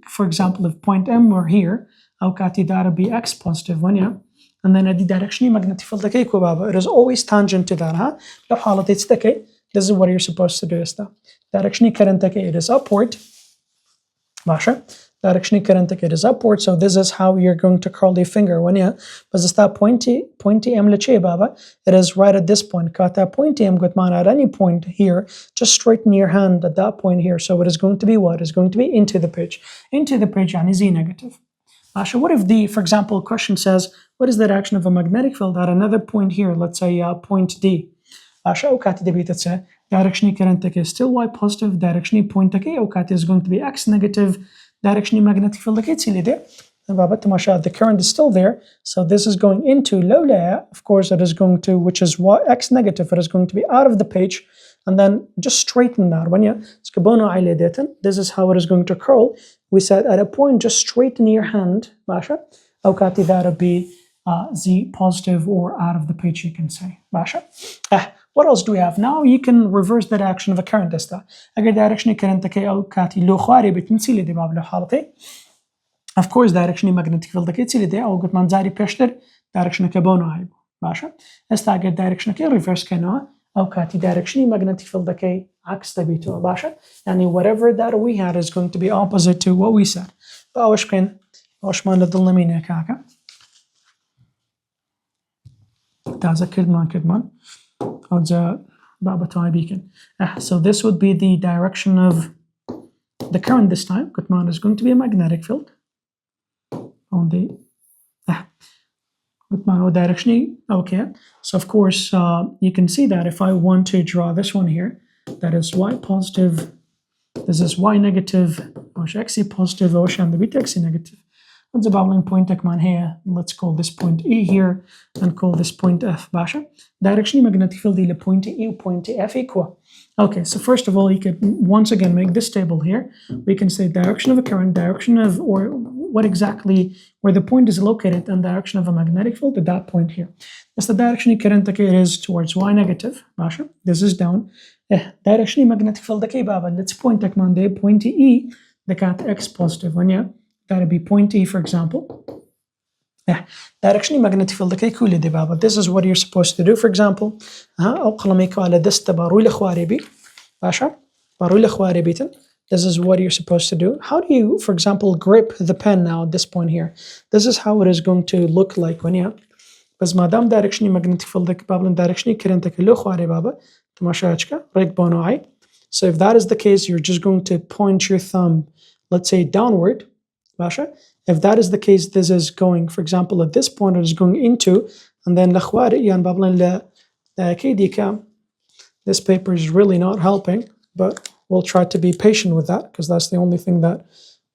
for example, if point M were here, that would be x positive one, yeah. And then the direction magnetic field it is always tangent to that, huh? This is what you're supposed to do. Direction current it is upward. Direction current it is upward, so this is how you're going to curl your finger when you but it's that pointy M baba, it is right at this point. Got that pointy M Gutman at any point here, just straighten your hand at that point here. So it is going to be what? It's going to be into the pitch. Into the pitch and Z negative. So what if for example, question says, what is the direction of a magnetic field at another point here? Let's say point D. Direction current is still Y positive, direction point is going to be X negative. Direction magnetic field the current is still there, so this is going into low layer. Of course, it is going to, which is X negative, it is going to be out of the page, and then just straighten that when you this is how it is going to curl. We said at a point, just straighten your hand, Basha. Okay, that would be Z positive or out of the page, you can say. Basha. What else do we have? Now you can reverse the direction of a current. Direction current of course, direction magnetic field direction direction reverse direction magnetic field and whatever that we had is going to be opposite to what we said. So this would be the direction of the current this time. Gutman is going to be a magnetic field on the Gutman direction. Okay, so of course you can see that if I want to draw this one here, that is y positive, this is y negative, x positive, and the beta x negative. What's the bounding point here? Let's call this point E here and call this point F. Basha. Direction magnetic field point E point F equal. Okay, so first of all, you could once again make this table here. We can say direction of a current, direction of, or what exactly where the point is located, and direction of a magnetic field at that point here. That's the direction current it is towards y negative. Basha. This is down. Direction magnetic field let's point point E the cat x positive one, yeah. That would be point E, for example. Direction magnetic field but this is what you're supposed to do. For example, this is what you're supposed to do. How do you, for example, grip the pen now at this point here? This is how it is going to look like when you بس ما دام direction magnetic field direction current so if that is the case, you're just going to point your thumb, let's say downward. If that is the case, this is going, for example, at this point, it is going into, and then this paper is really not helping, but we'll try to be patient with that because that's the only thing that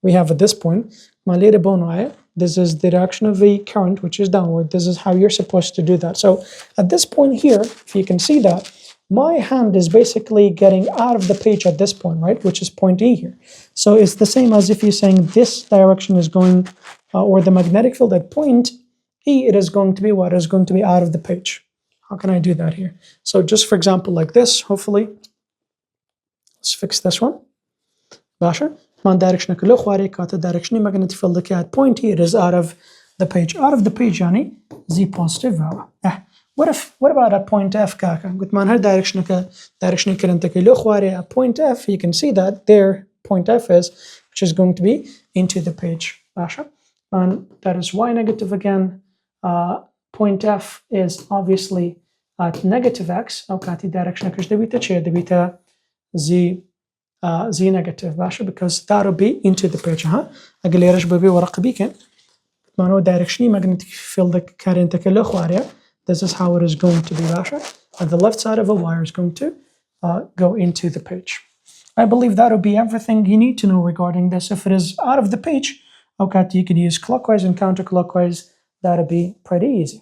we have at this point. This is the direction of the current, which is downward. This is how you're supposed to do that. So at this point here, if you can see that, my hand is basically getting out of the page at this point, right? Which is point E here. So it's the same as if you're saying this direction is going, or the magnetic field at point E, it is going to be what? It is going to be out of the page. How can I do that here? So just for example, like this, hopefully. Let's fix this one. Basher. Direction direction magnetic field at point E, it is out of the page. Out of the page, yani, Z positive. What about at point F, Kaka? Good man, her direction current at point F, you can see that there point F is, which is going to be into the page. And that is Y negative again. Point F is obviously at negative x أو كاتي direction كش دبيته چه دبيته z negative باشا because that'll be into the page ها أقل يرش ببي ورق بيكن معناه direction magnetic field current كله خواريا. This is how it is going to be باشا. And the left side of a wire is going to go into the page. I believe that'll be everything you need to know regarding this. If it is out of the page, okay, you can use clockwise and counterclockwise. That'll be pretty easy.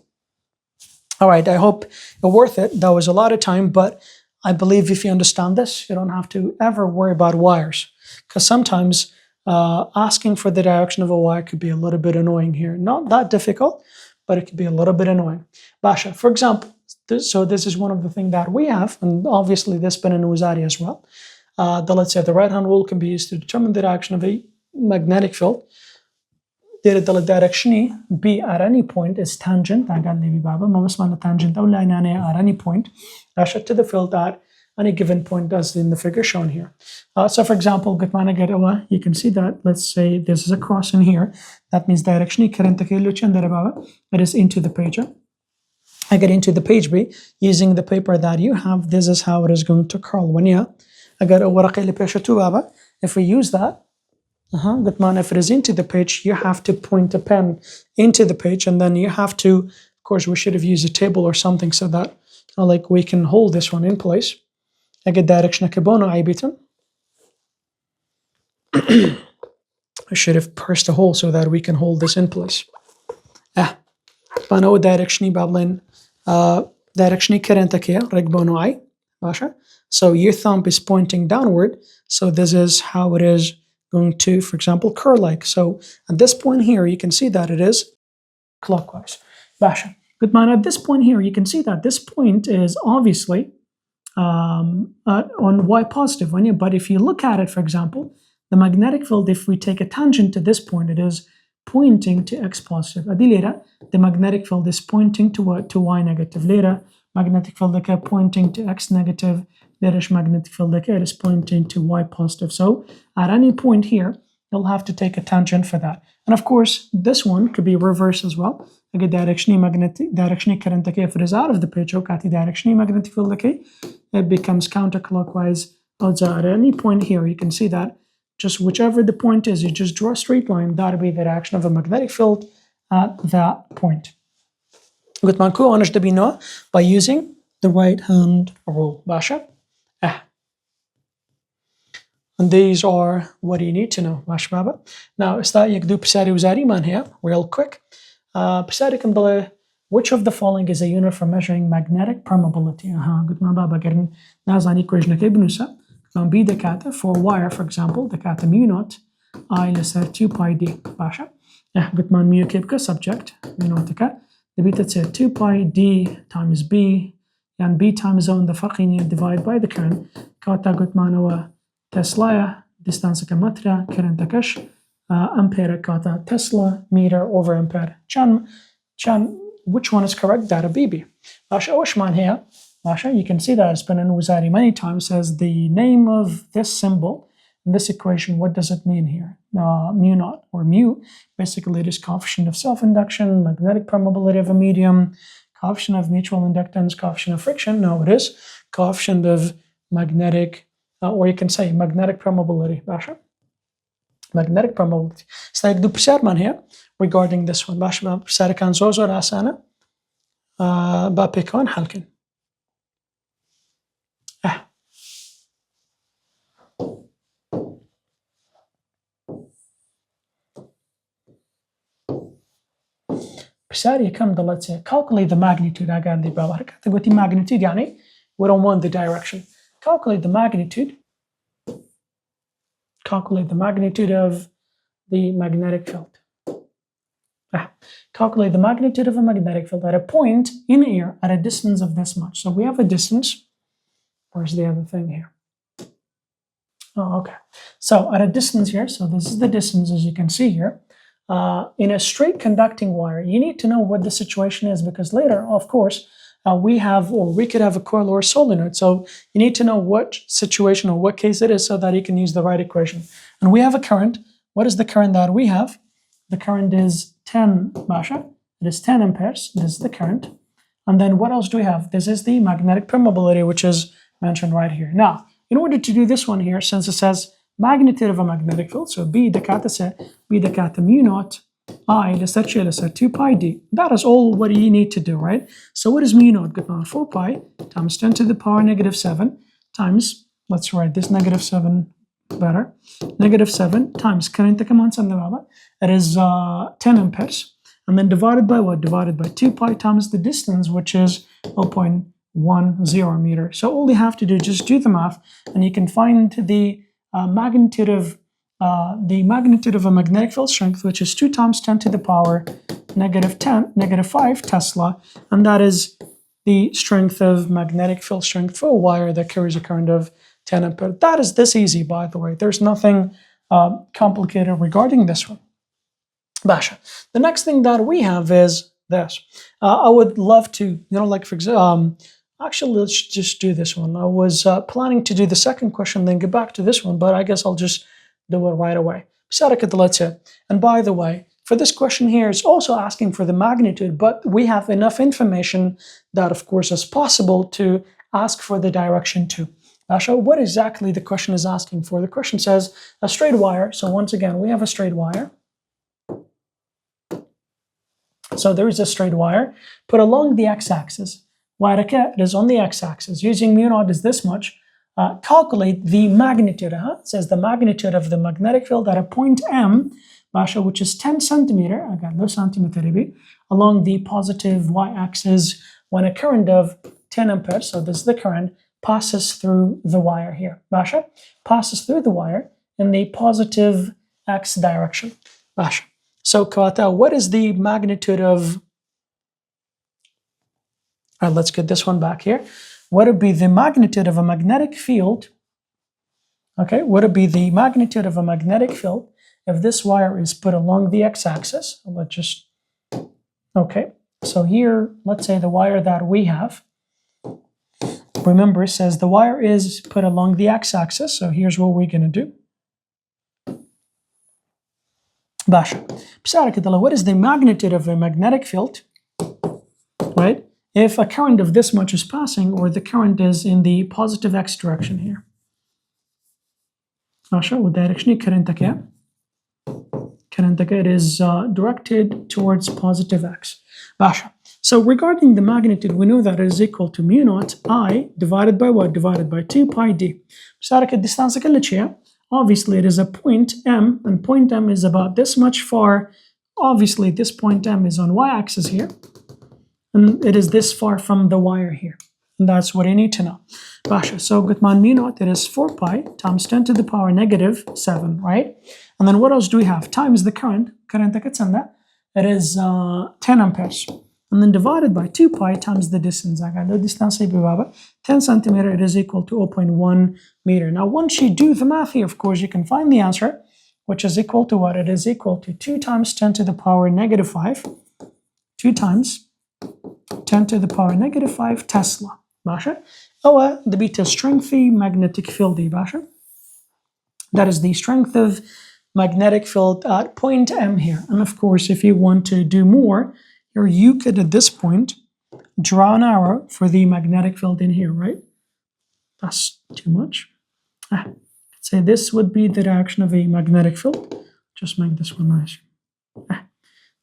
All right, I hope you're worth it. That was a lot of time, but I believe if you understand this, you don't have to ever worry about wires. Because sometimes asking for the direction of a wire could be a little bit annoying here. Not that difficult, but it could be a little bit annoying. Basha, for example, this is one of the things that we have, and obviously this been in Wizari as well. Let's say the right-hand rule can be used to determine the direction of a magnetic field. The direction B at any point is tangent. Tangent at any point to the field at any given point as in the figure shown here. So for example, you can see that, let's say this is a cross in here. That means direction it is into the page. I get into the page B using the paper that you have. This is how it is going to curl. When I got a if we use that, if it is into the page, you have to point a pen into the page, and then you have to, of course, we should have used a table or something so that like we can hold this one in place. I get direction I should have pursed a hole so that we can hold this in place. فأنا direction bablin direction current so your thumb is pointing downward, so this is how it is going to, for example, curl like. So at this point here, you can see that it is clockwise. Basha. Good man, at this point here, you can see that this point is obviously on y positive, but if you look at it, for example, the magnetic field, if we take a tangent to this point, it is pointing to x positive. The magnetic field is pointing to what? To y negative. Later, magnetic field pointing to x negative. Magnetic field is pointing to y positive. So at any point here, you'll have to take a tangent for that. And of course, this one could be reversed as well. Direction current if it is out of the page, direction magnetic field it becomes counterclockwise. At any point here, you can see that just whichever the point is, you just draw a straight line. That'll be the direction of a magnetic field at that point. By using the right hand rule. Basha. And these are what you need to know. Now, you can do Pisari Wazari man here, real quick. Which of the following is a unit for measuring magnetic permeability? B دكاتة for wire, for example, دكاتة mu naught I لسر 2 pi d. باشا. قلت مان mu كيبك subject mu naught دبيت تصير 2 pi d times b يعني b times zone the فرق يعني divide by the current كاتا قلت مان هو تسلا distance كمتر current كش ampere كاتا تسلا meter over ampere. Chan which one is correct? Data BB. باشا وش مان هي؟ Masha, you can see that it's been in Wizari many times, says the name of this symbol in this equation, what does it mean here? Mu naught, or mu, basically it is coefficient of self-induction, magnetic permeability of a medium, coefficient of mutual inductance, coefficient of friction. No, it is coefficient of magnetic, or you can say magnetic permeability, Basha. Magnetic permeability. So I do Pisarman here regarding this one. Basha, Pisarikan Zozo Rasana, Bapikan Halkin. Let's say calculate the magnitude. Magnitude يعني we don't want the direction. Calculate the magnitude. Calculate the magnitude of the magnetic field. Calculate the magnitude of a magnetic field at a point in here at a distance of this much. So we have a distance. Where's the other thing here? Oh, okay. So at a distance here, so this is the distance as you can see here. In a straight conducting wire, you need to know what the situation is because later, of course, we could have a coil or a solenoid. So you need to know what situation or what case it is so that you can use the right equation. And we have a current. What is the current that we have? The current is 10 Basha. It is 10 amperes. This is the current. And then what else do we have? This is the magnetic permeability, which is mentioned right here. Now, in order to do this one here, since it says magnitude of a magnetic field, so B دكاتة mu naught I لسه 2 pi d. That is all what you need to do, right? So what is mu naught? Good on 4 pi times 10 to the power negative 7 times, let's write this negative 7 better, negative 7 times current كمان سنة it is 10 amperes. And then divided by what? Divided by 2 pi times the distance, which is 0.10 meter. So all you have to do is just do the math, and you can find the magnitude of a magnetic field strength, which is 2 times 10 to the power negative 5 Tesla, and that is the strength of magnetic field strength for a wire that carries a current of 10 ampere. That is this easy, by the way. There's nothing complicated regarding this one. Basha. The next thing that we have is this. I would love to, like for example, actually let's just do this one. I was planning to do the second question, then get back to this one, but I guess I'll just do it right away. And by the way, for this question here, it's also asking for the magnitude, but we have enough information that, of course, is possible to ask for the direction too. Basha, what exactly the question is asking for? The question says a straight wire. So once again, we have a straight wire. So there is a straight wire put along the x-axis. It is on the x-axis. Using mu naught is this much. Calculate the magnitude. It says the magnitude of the magnetic field at a point M, Basha, which is 10 centimeter. I got no centimeter along the positive y-axis when a current of 10 amperes. So this is the current passes through the wire here. Basha passes through the wire in the positive x direction. Basha. So, Kawata, what is the magnitude of, all right, let's get this one back here. What would be the magnitude of a magnetic field? Okay, what would be the magnitude of a magnetic field if this wire is put along the x-axis? Let's just, okay, so here, let's say the wire that we have, remember, it says the wire is put along the x-axis, so here's what we're going to do. Basha. What is the magnitude of a magnetic field, right? If a current of this much is passing, or the current is in the positive x direction here. Basha, what direction it is directed towards positive x. Basha. So regarding the magnitude, we know that it is equal to mu naught I divided by what? Divided by 2 pi d. Obviously, it is a point M, and point M is about this much far. Obviously, this point M is on y-axis here, and it is this far from the wire here. And that's what you need to know. Basha, so Gutman mu naught, it is 4 pi times 10 to the power negative 7, right? And then what else do we have? Times the current it is 10 amperes. And then divided by 2 pi times the distance. I got no distance, 10 centimeter, it is equal to 0.1 meter. Now, once you do the math here, of course, you can find the answer, which is equal to what? It is equal to 2 times 10 to the power negative 5. 2 times 10 to the power negative 5 Tesla. Basha. The beta strength magnetic field, Basha. That is the strength of magnetic field at point M here. And of course, if you want to do more, here you could, at this point, draw an arrow for the magnetic field in here, right? That's too much. Say this would be the direction of a magnetic field. Just make this one nicer.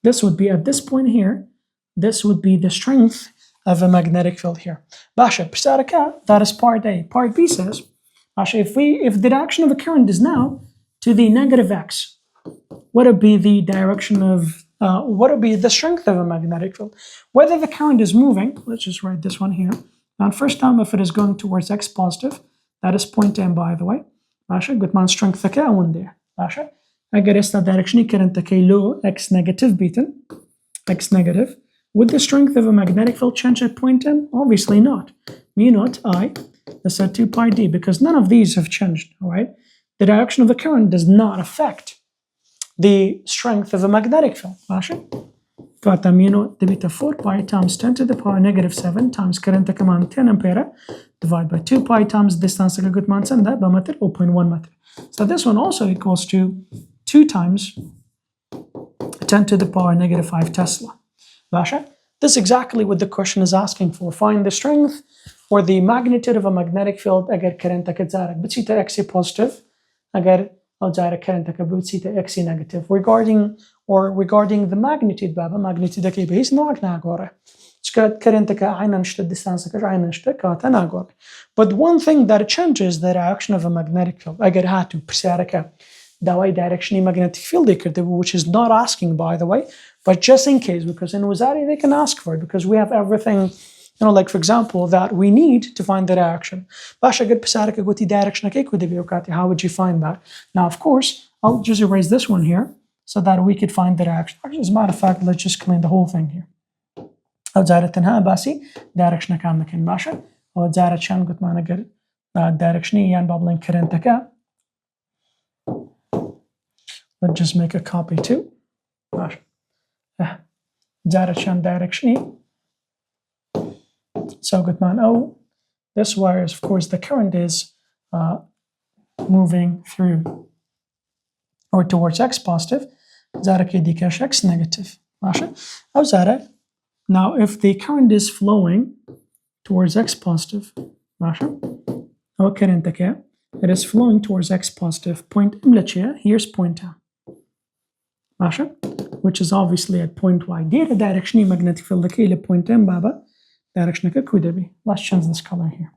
This would be, at this point here, this would be the strength of a magnetic field here. Basha, that is part A. Part B says, Basha, if the direction of a current is now to the negative x, what would be the direction of what would be the strength of a magnetic field? Whether the current is moving, let's just write this one here. Now, first time, if it is going towards x positive, that is point M, by the way. Basha, Gutman strength one there. Basha, I guess that direction current low x negative beaten, x negative. Would the strength of a magnetic field change at point M? Obviously not. Mu naught I, that's at 2 pi d, because none of these have changed, all right? The direction of the current does not affect the strength of a magnetic field. Got the mu naught beta 4 pi times 10 to the power negative 7 times current command 10 ampere divided by 2 pi times distance ka gutman sanda ba meter 0.1 meter. So this one also equals to 2 times 10 to the power negative 5 Tesla. Basha. This is exactly what the question is asking for. Find the strength or the magnitude of a magnetic field اگر current زارك بتسيتا X positive اگر او زارك current بتسيتا X negative regarding the magnitude بابا magnitude كي بهيس نوعك ناقورة شكات current عينا نشت distance عينا نشت كاتا ناقورة. But one thing that changes the direction of a magnetic field اگر هاتو بسيارك داوي direction magnetic field which is not asking by the way, but just in case, because in Wazari they can ask for it because we have everything, like for example that we need to find the direction. How would you find that? Now of course I'll just erase this one here so that we could find the direction. Actually, as a matter of fact, let's just clean the whole thing here. direction كان مكان باشا أو زارت شان قلت ما نقدر direction يعني بابلين كرنتك. Let's just make a copy too. Direction. So good man. Oh, this wire is, of course, the current is moving through or towards X positive. X negative. Now, if the current is flowing towards X positive, it is flowing towards X positive. Point here's point M. Which is obviously at point Y. Data direction magnetic field point M baba. Direction kudebi. Let's change this color here.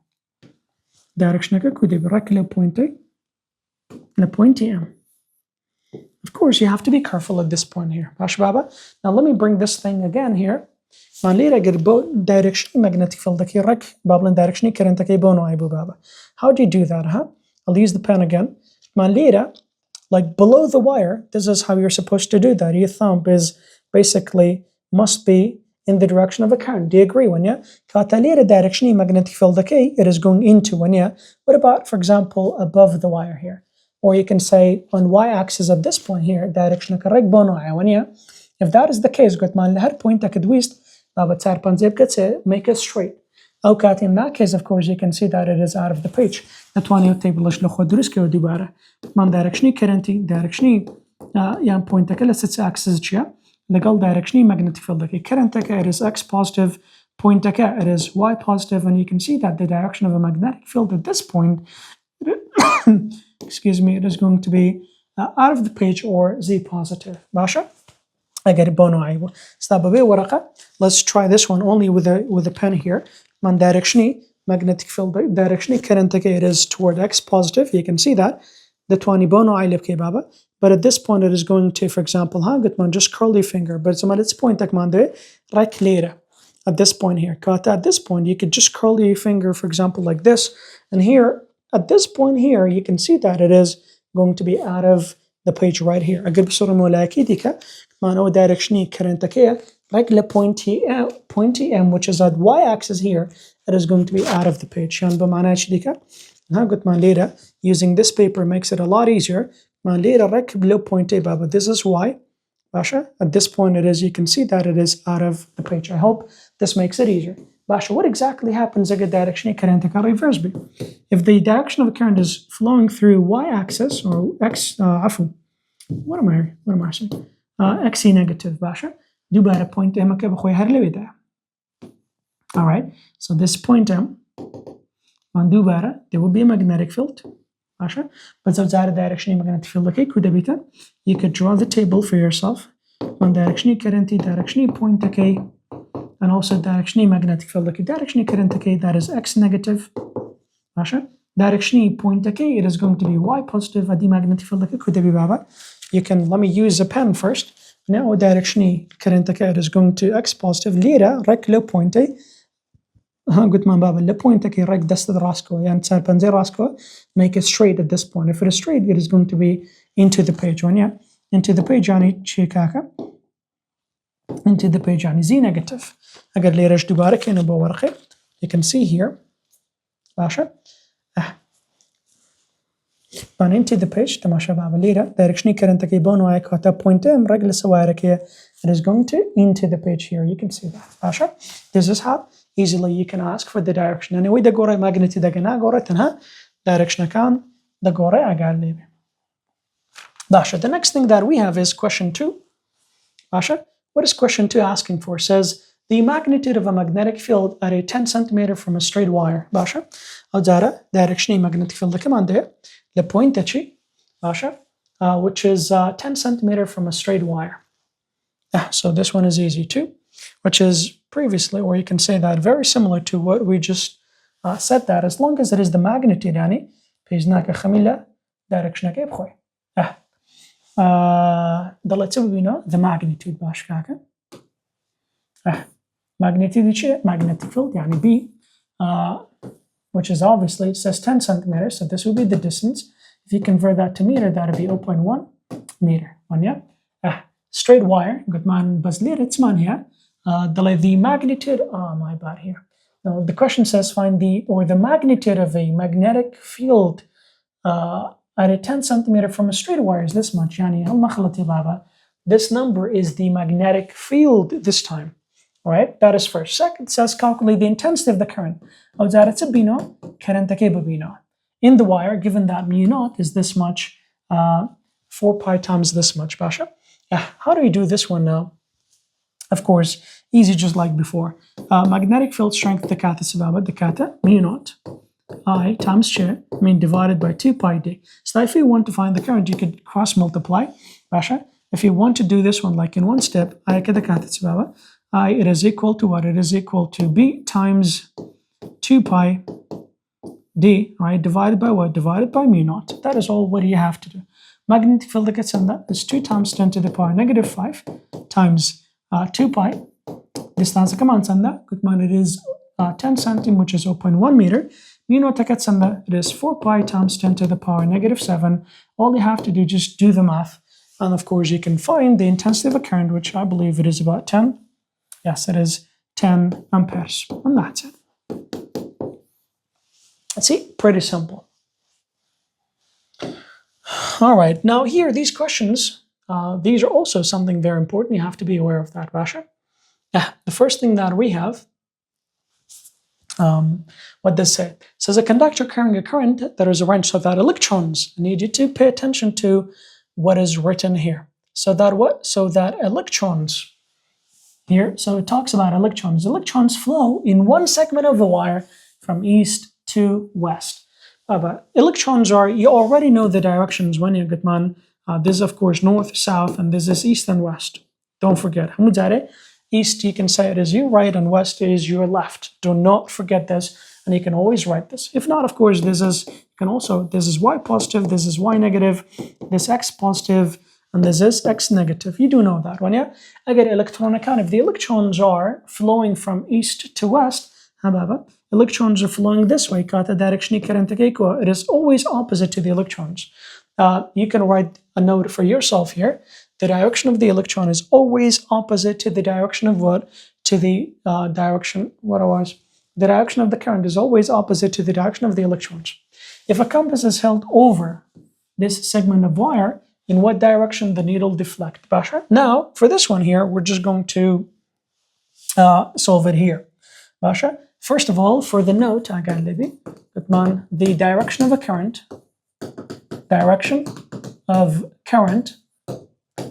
Direction kudebi. Rakle point A. Le point M. Of course, you have to be careful at this point here. Baba. Now let me bring this thing again here. Direction magnetic field direction current baba. How do you do that? I'll use the pen again. Like below the wire, this is how you're supposed to do that. Your thumb is basically must be in the direction of a current. Do you agree, Wanya? Direction magnetic field it is going into Wanya. What about, for example, above the wire here? Or you can say on y-axis at this point here, direction Wanya. If that is the case, point make it straight. Okay, in that case, of course, you can see that it is out of the page. Direction point axis legal direction magnetic field current it is X positive, point it is Y positive, and you can see that the direction of a magnetic field at this point excuse me, it is going to be out of the page or Z positive. Basha? I get it. Let's try this one only with a pen here. Direction magnetic field direction current it is toward X positive. You can see that the 20 bono I live baba. But at this point it is going to, for example, just curl your finger. But at this point right later. At this point here. At this point you could just curl your finger, for example, like this. And here, at this point here, you can see that it is going to be out of the page right here. Direction current point M, which is at y-axis here, it is going to be out of the page. Using this paper makes it a lot easier. Point A, but this is Y. At this point it is, you can see that it is out of the page. I hope this makes it easier. What exactly happens if the direction current reverse be? If the direction of the current is flowing through y-axis or X, what am I saying? X negative, do better point M. Alright, so this point M, do better, there will be a magnetic field. But direction magnetic field, you could draw the table for yourself. Direction current, direction point and also direction magnetic field. Direction current that is X negative. Direction point it is going to be Y positive. Magnetic field you can, let me use a pen first. Now direction current it is going to X positive. Later, point قلت ما بابا اللي point رك دست راسكو يعني تصير بنزي راسكو make it straight at this point. If it is straight, it is going to be into the page. when yeah, into the page يعني شي كاكا into the page يعني Z negative. أقدر لي رج دوباره كأنه بورقة. You can see here باشا بان into the page تماشى بابا ليرة direction current كيبون وياك هتا point M رجل سوارك it is going to into the page here. You can see that باشا. This is how easily you can ask for the direction. Anyway, the gore magnitude دقنا gore تنها direction كان the gore أقال لي. Basha. The next thing that we have is question 2. Basha, what is question 2 asking for? It says the magnitude of a magnetic field at a 10 centimeter from a straight wire باشا أو زارة direction magnetic field كمان ده the point تشي باشا which is 10 centimeter from a straight wire. So this one is easy too, which is previously, or you can say that very similar to what we just said, that as long as it is the magnitude يعني بيزناك خميلة direction يبخوي ضلت بينا the magnitude باش كاكا magnitude شيء magnetic field يعني B which is obviously it says 10 centimeters, so this would be the distance. If you convert that to meter, that would be 0.1 meter. Straight wire, good man, Baslir, it's man here. The magnitude, my bad here. Now, the question says find the magnitude of a magnetic field at a 10 centimeter from a straight wire is this much. This number is the magnetic field this time. All right, that is first. Second, it says calculate the intensity of the current. In the wire, given that mu naught is this much, 4 pi times this much, Basha. How do we do this one now? Of course, easy just like before. Magnetic field strength the mu naught I times ch, divided by 2 pi d. So if you want to find the current, you could cross multiply, Basha. If you want to do this one like in one step, it is equal to what? It is equal to B times 2 pi d, right? Divided by what? Divided by mu naught. That is all what you have to do. Magnetic field that gets in that is 2 times 10 to the power negative 5 times 2 pi. Distance command sanda. Good man, it is 10 centimeter, which is 0.1 meter. Mu naught that gets in that it is 4 pi times 10 to the power negative 7. All you have to do is just do the math. And of course, you can find the intensity of a current, which I believe it is about 10. Yes, it is 10 amperes. And that's it. See, pretty simple. All right, now here, these questions, these are also something very important. You have to be aware of that, Basha. The first thing that we have, what does it say? It says a conductor carrying a current that is arranged so that electrons, I need you to pay attention to what is written here. So that what? So that electrons here, so it talks about electrons. Electrons flow in one segment of the wire from east to west. But electrons are, you already know the directions when you get man. This is of course north, south, and this is east and west. Don't forget. East, you can say it is your right, and west is your left. Do not forget this, and you can always write this. If not, of course, this is y positive, this is y negative, this x positive, and this is x negative. You do know that one, yeah? I get electron account. If the electrons are flowing from east to west, electrons are flowing this way. It is always opposite to the electrons. You can write a note for yourself here. The direction of the electron is always opposite to the direction of what? To the direction, the direction of the current is always opposite to the direction of the electrons. If a compass is held over this segment of wire, in what direction the needle deflect, Basha? Now, for this one here, we're just going to solve it here, Basha. First of all, for the note, the direction of a current,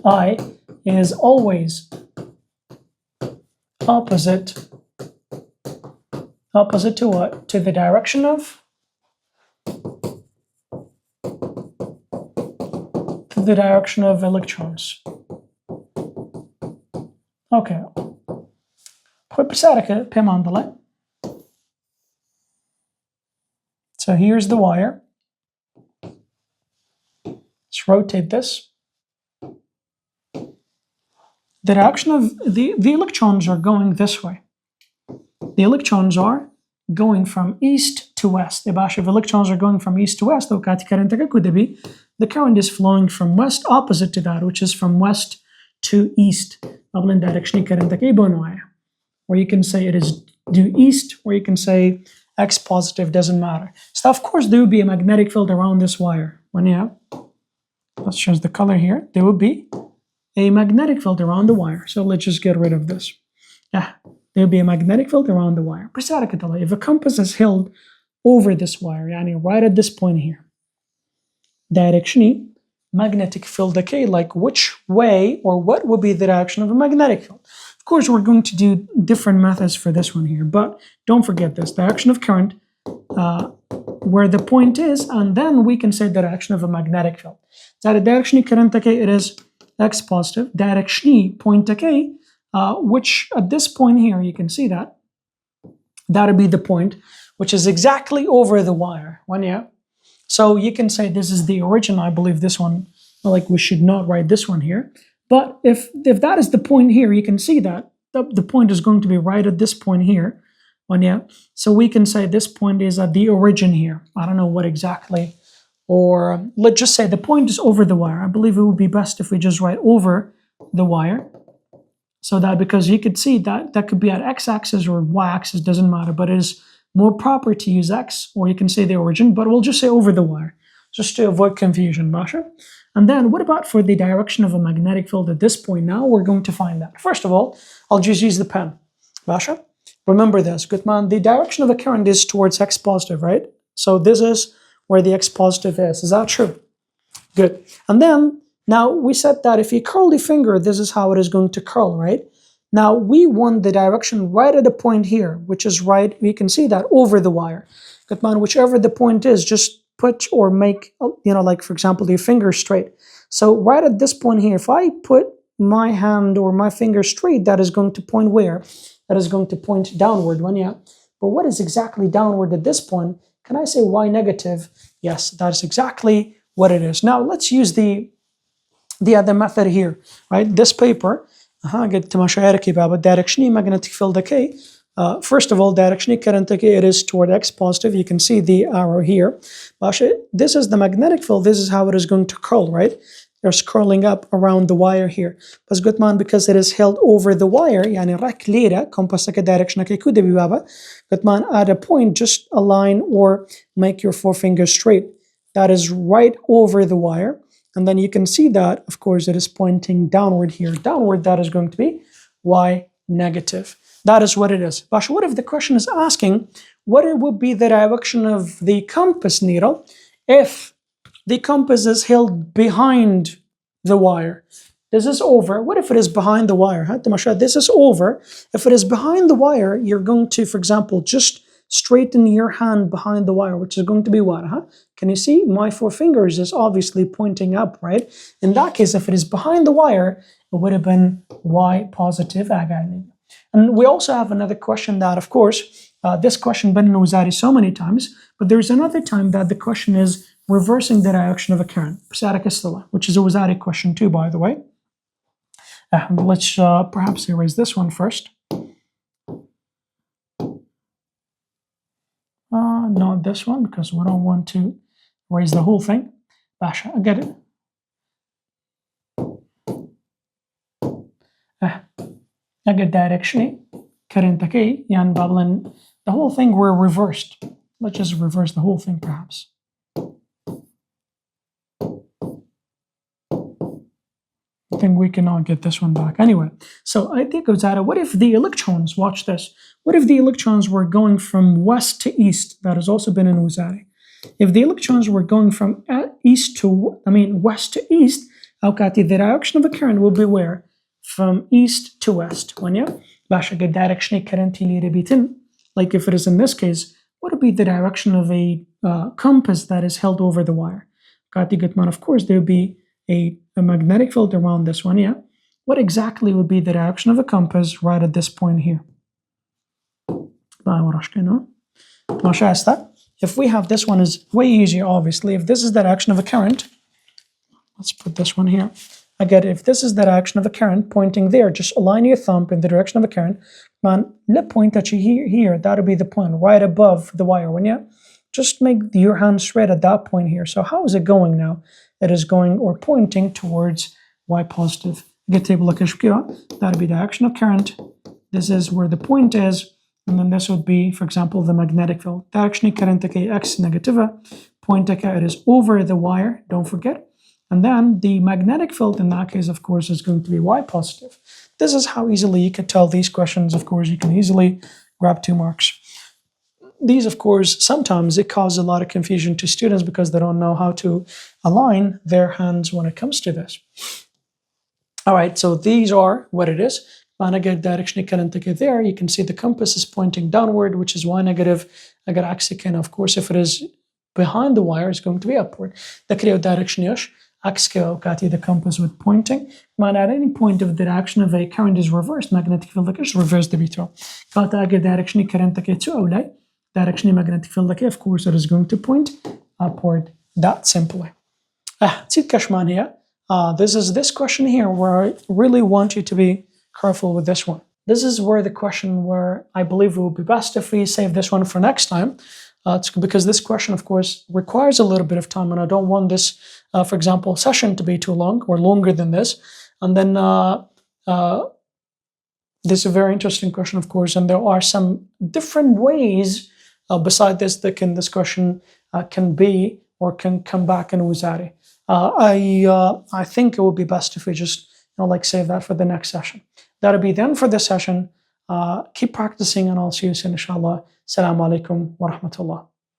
I is always opposite to what? To the direction of? To the direction of electrons. Okay. So here's the wire. Let's rotate this. The direction of the electrons are going this way. The electrons are going from east to west. If electrons are going from east to west, the current is flowing from west opposite to that, which is from west to east. Or you can say it is due east, or you can say x positive, doesn't matter. So of course there would be a magnetic field around this wire. Let's change the color here. There would be a magnetic field around the wire. So let's just get rid of this. There will be a magnetic field around the wire. If a compass is held over this wire, right at this point here, direction magnetic field decay, like which way or what would be the direction of a magnetic field? Of course, we're going to do different methods for this one here, but don't forget this, direction of current, where the point is, and then we can say direction of a magnetic field. That direction current it is x positive, direction point which at this point here, you can see that would be the point, which is exactly over the wire. So you can say this is the origin. I believe this one, like we should not write this one here. But if that is the point here, you can see that the point is going to be right at this point here. So we can say this point is at the origin here. I don't know what exactly, or let's just say the point is over the wire. I believe it would be best if we just write over the wire. So that, because you could see that could be at x-axis or y-axis, doesn't matter, but it is more proper to use x, or you can say the origin, but we'll just say over the wire, just to avoid confusion, Basha. And then what about for the direction of a magnetic field at this point? Now we're going to find that. First of all, I'll just use the pen, Basha. Remember this, good man, the direction of a current is towards x positive, right? So this is where the x positive is. Is that true? Good. And then, now we said that if you curl the finger, this is how it is going to curl, right? Now we want the direction right at a point here, which is right, we can see that over the wire. Good man, whichever the point is, just put or make, like for example, your finger straight. So right at this point here, if I put my hand or my finger straight, that is going to point where? That is going to point downward, But what is exactly downward at this point? Can I say y negative? Yes, that is exactly what it is. Now let's use the other method here, right? This paper, direction magnetic field decay. First of all, direction current decay, it is toward x positive. You can see the arrow here. This is the magnetic field. This is how it is going to curl, right? There's curling up around the wire here. But good man, because it is held over the wire, good man, at a point, just align or make your forefinger straight. That is right over the wire. And then you can see that, of course, it is pointing downward here. Downward, that is going to be y negative. That is what it is. But what if the question is asking, what it would be the direction of the compass needle if the compass is held behind the wire? This is over. What if it is behind the wire? This is over. If it is behind the wire, you're going to, for example, just straighten your hand behind the wire, which is going to be what? Can you see? My four fingers is obviously pointing up, right? In that case, if it is behind the wire, it would have been y positive. And we also have another question that, of course, this question been in so many times, but there's another time that the question is reversing the direction of a current, which is a Wazari question too, by the way. Let's perhaps erase this one first. Not this one, because we don't want to erase the whole thing. Basha, I get it. I get direction. Current and Babylon. The whole thing were reversed. Let's just reverse the whole thing, perhaps. I think we cannot get this one back. Anyway, so I think what if the electrons, watch this, what if the electrons were going from west to east? That has also been in Wazari. If the electrons were going from west to east, the direction of a current will be where? From east to west. Like if it is in this case, what would be the direction of a compass that is held over the wire? Of course, there would be a magnetic field around this one, What exactly would be the direction of a compass right at this point here? If we have this one is way easier, obviously. If this is the direction of a current, let's put this one here. Again, if this is the direction of a current pointing there, just align your thumb in the direction of a current. The point that you here, that would be the point right above the wire. Just make your hand straight at that point here. So how is it going now? It is going or pointing towards y positive. That would be the direction of current. This is where the point is. And then this would be, for example, the magnetic field. Direction current x negative. Point it is over the wire, don't forget. And then the magnetic field in that case, of course, is going to be y positive. This is how easily you can tell these questions. Of course, you can easily grab 2 marks. These, of course, sometimes it causes a lot of confusion to students because they don't know how to align their hands when it comes to this. All right, so these are what it is. معنى أجر direction كان there, you can see the compass is pointing downward, which is y negative. أجر عكسي كان, of course, if it is behind the wire, it's going to be upward. ده كده direction يش عكس كأوقاتي the compass with pointing. معنى at any point of the direction of a current is reversed, magnetic field is reversed بيتو. كاتا أجر direction current كيتو أو لا direction magnetic field, of course, it is going to point upward. That simply. تسيد كشمان here. This is this question here where I really want you to be careful with this one. This is where the question where I believe it would be best if we save this one for next time. It's because this question, of course, requires a little bit of time, and I don't want this, for example, session to be too long or longer than this. And then this is a very interesting question, of course, and there are some different ways beside this that this question can be or can come back in Wuzari. I think it would be best if we just save that for the next session. That'll be the end for this session. Keep practicing, and I'll see you soon, inshallah. Assalamu alaikum wa rahmatullah.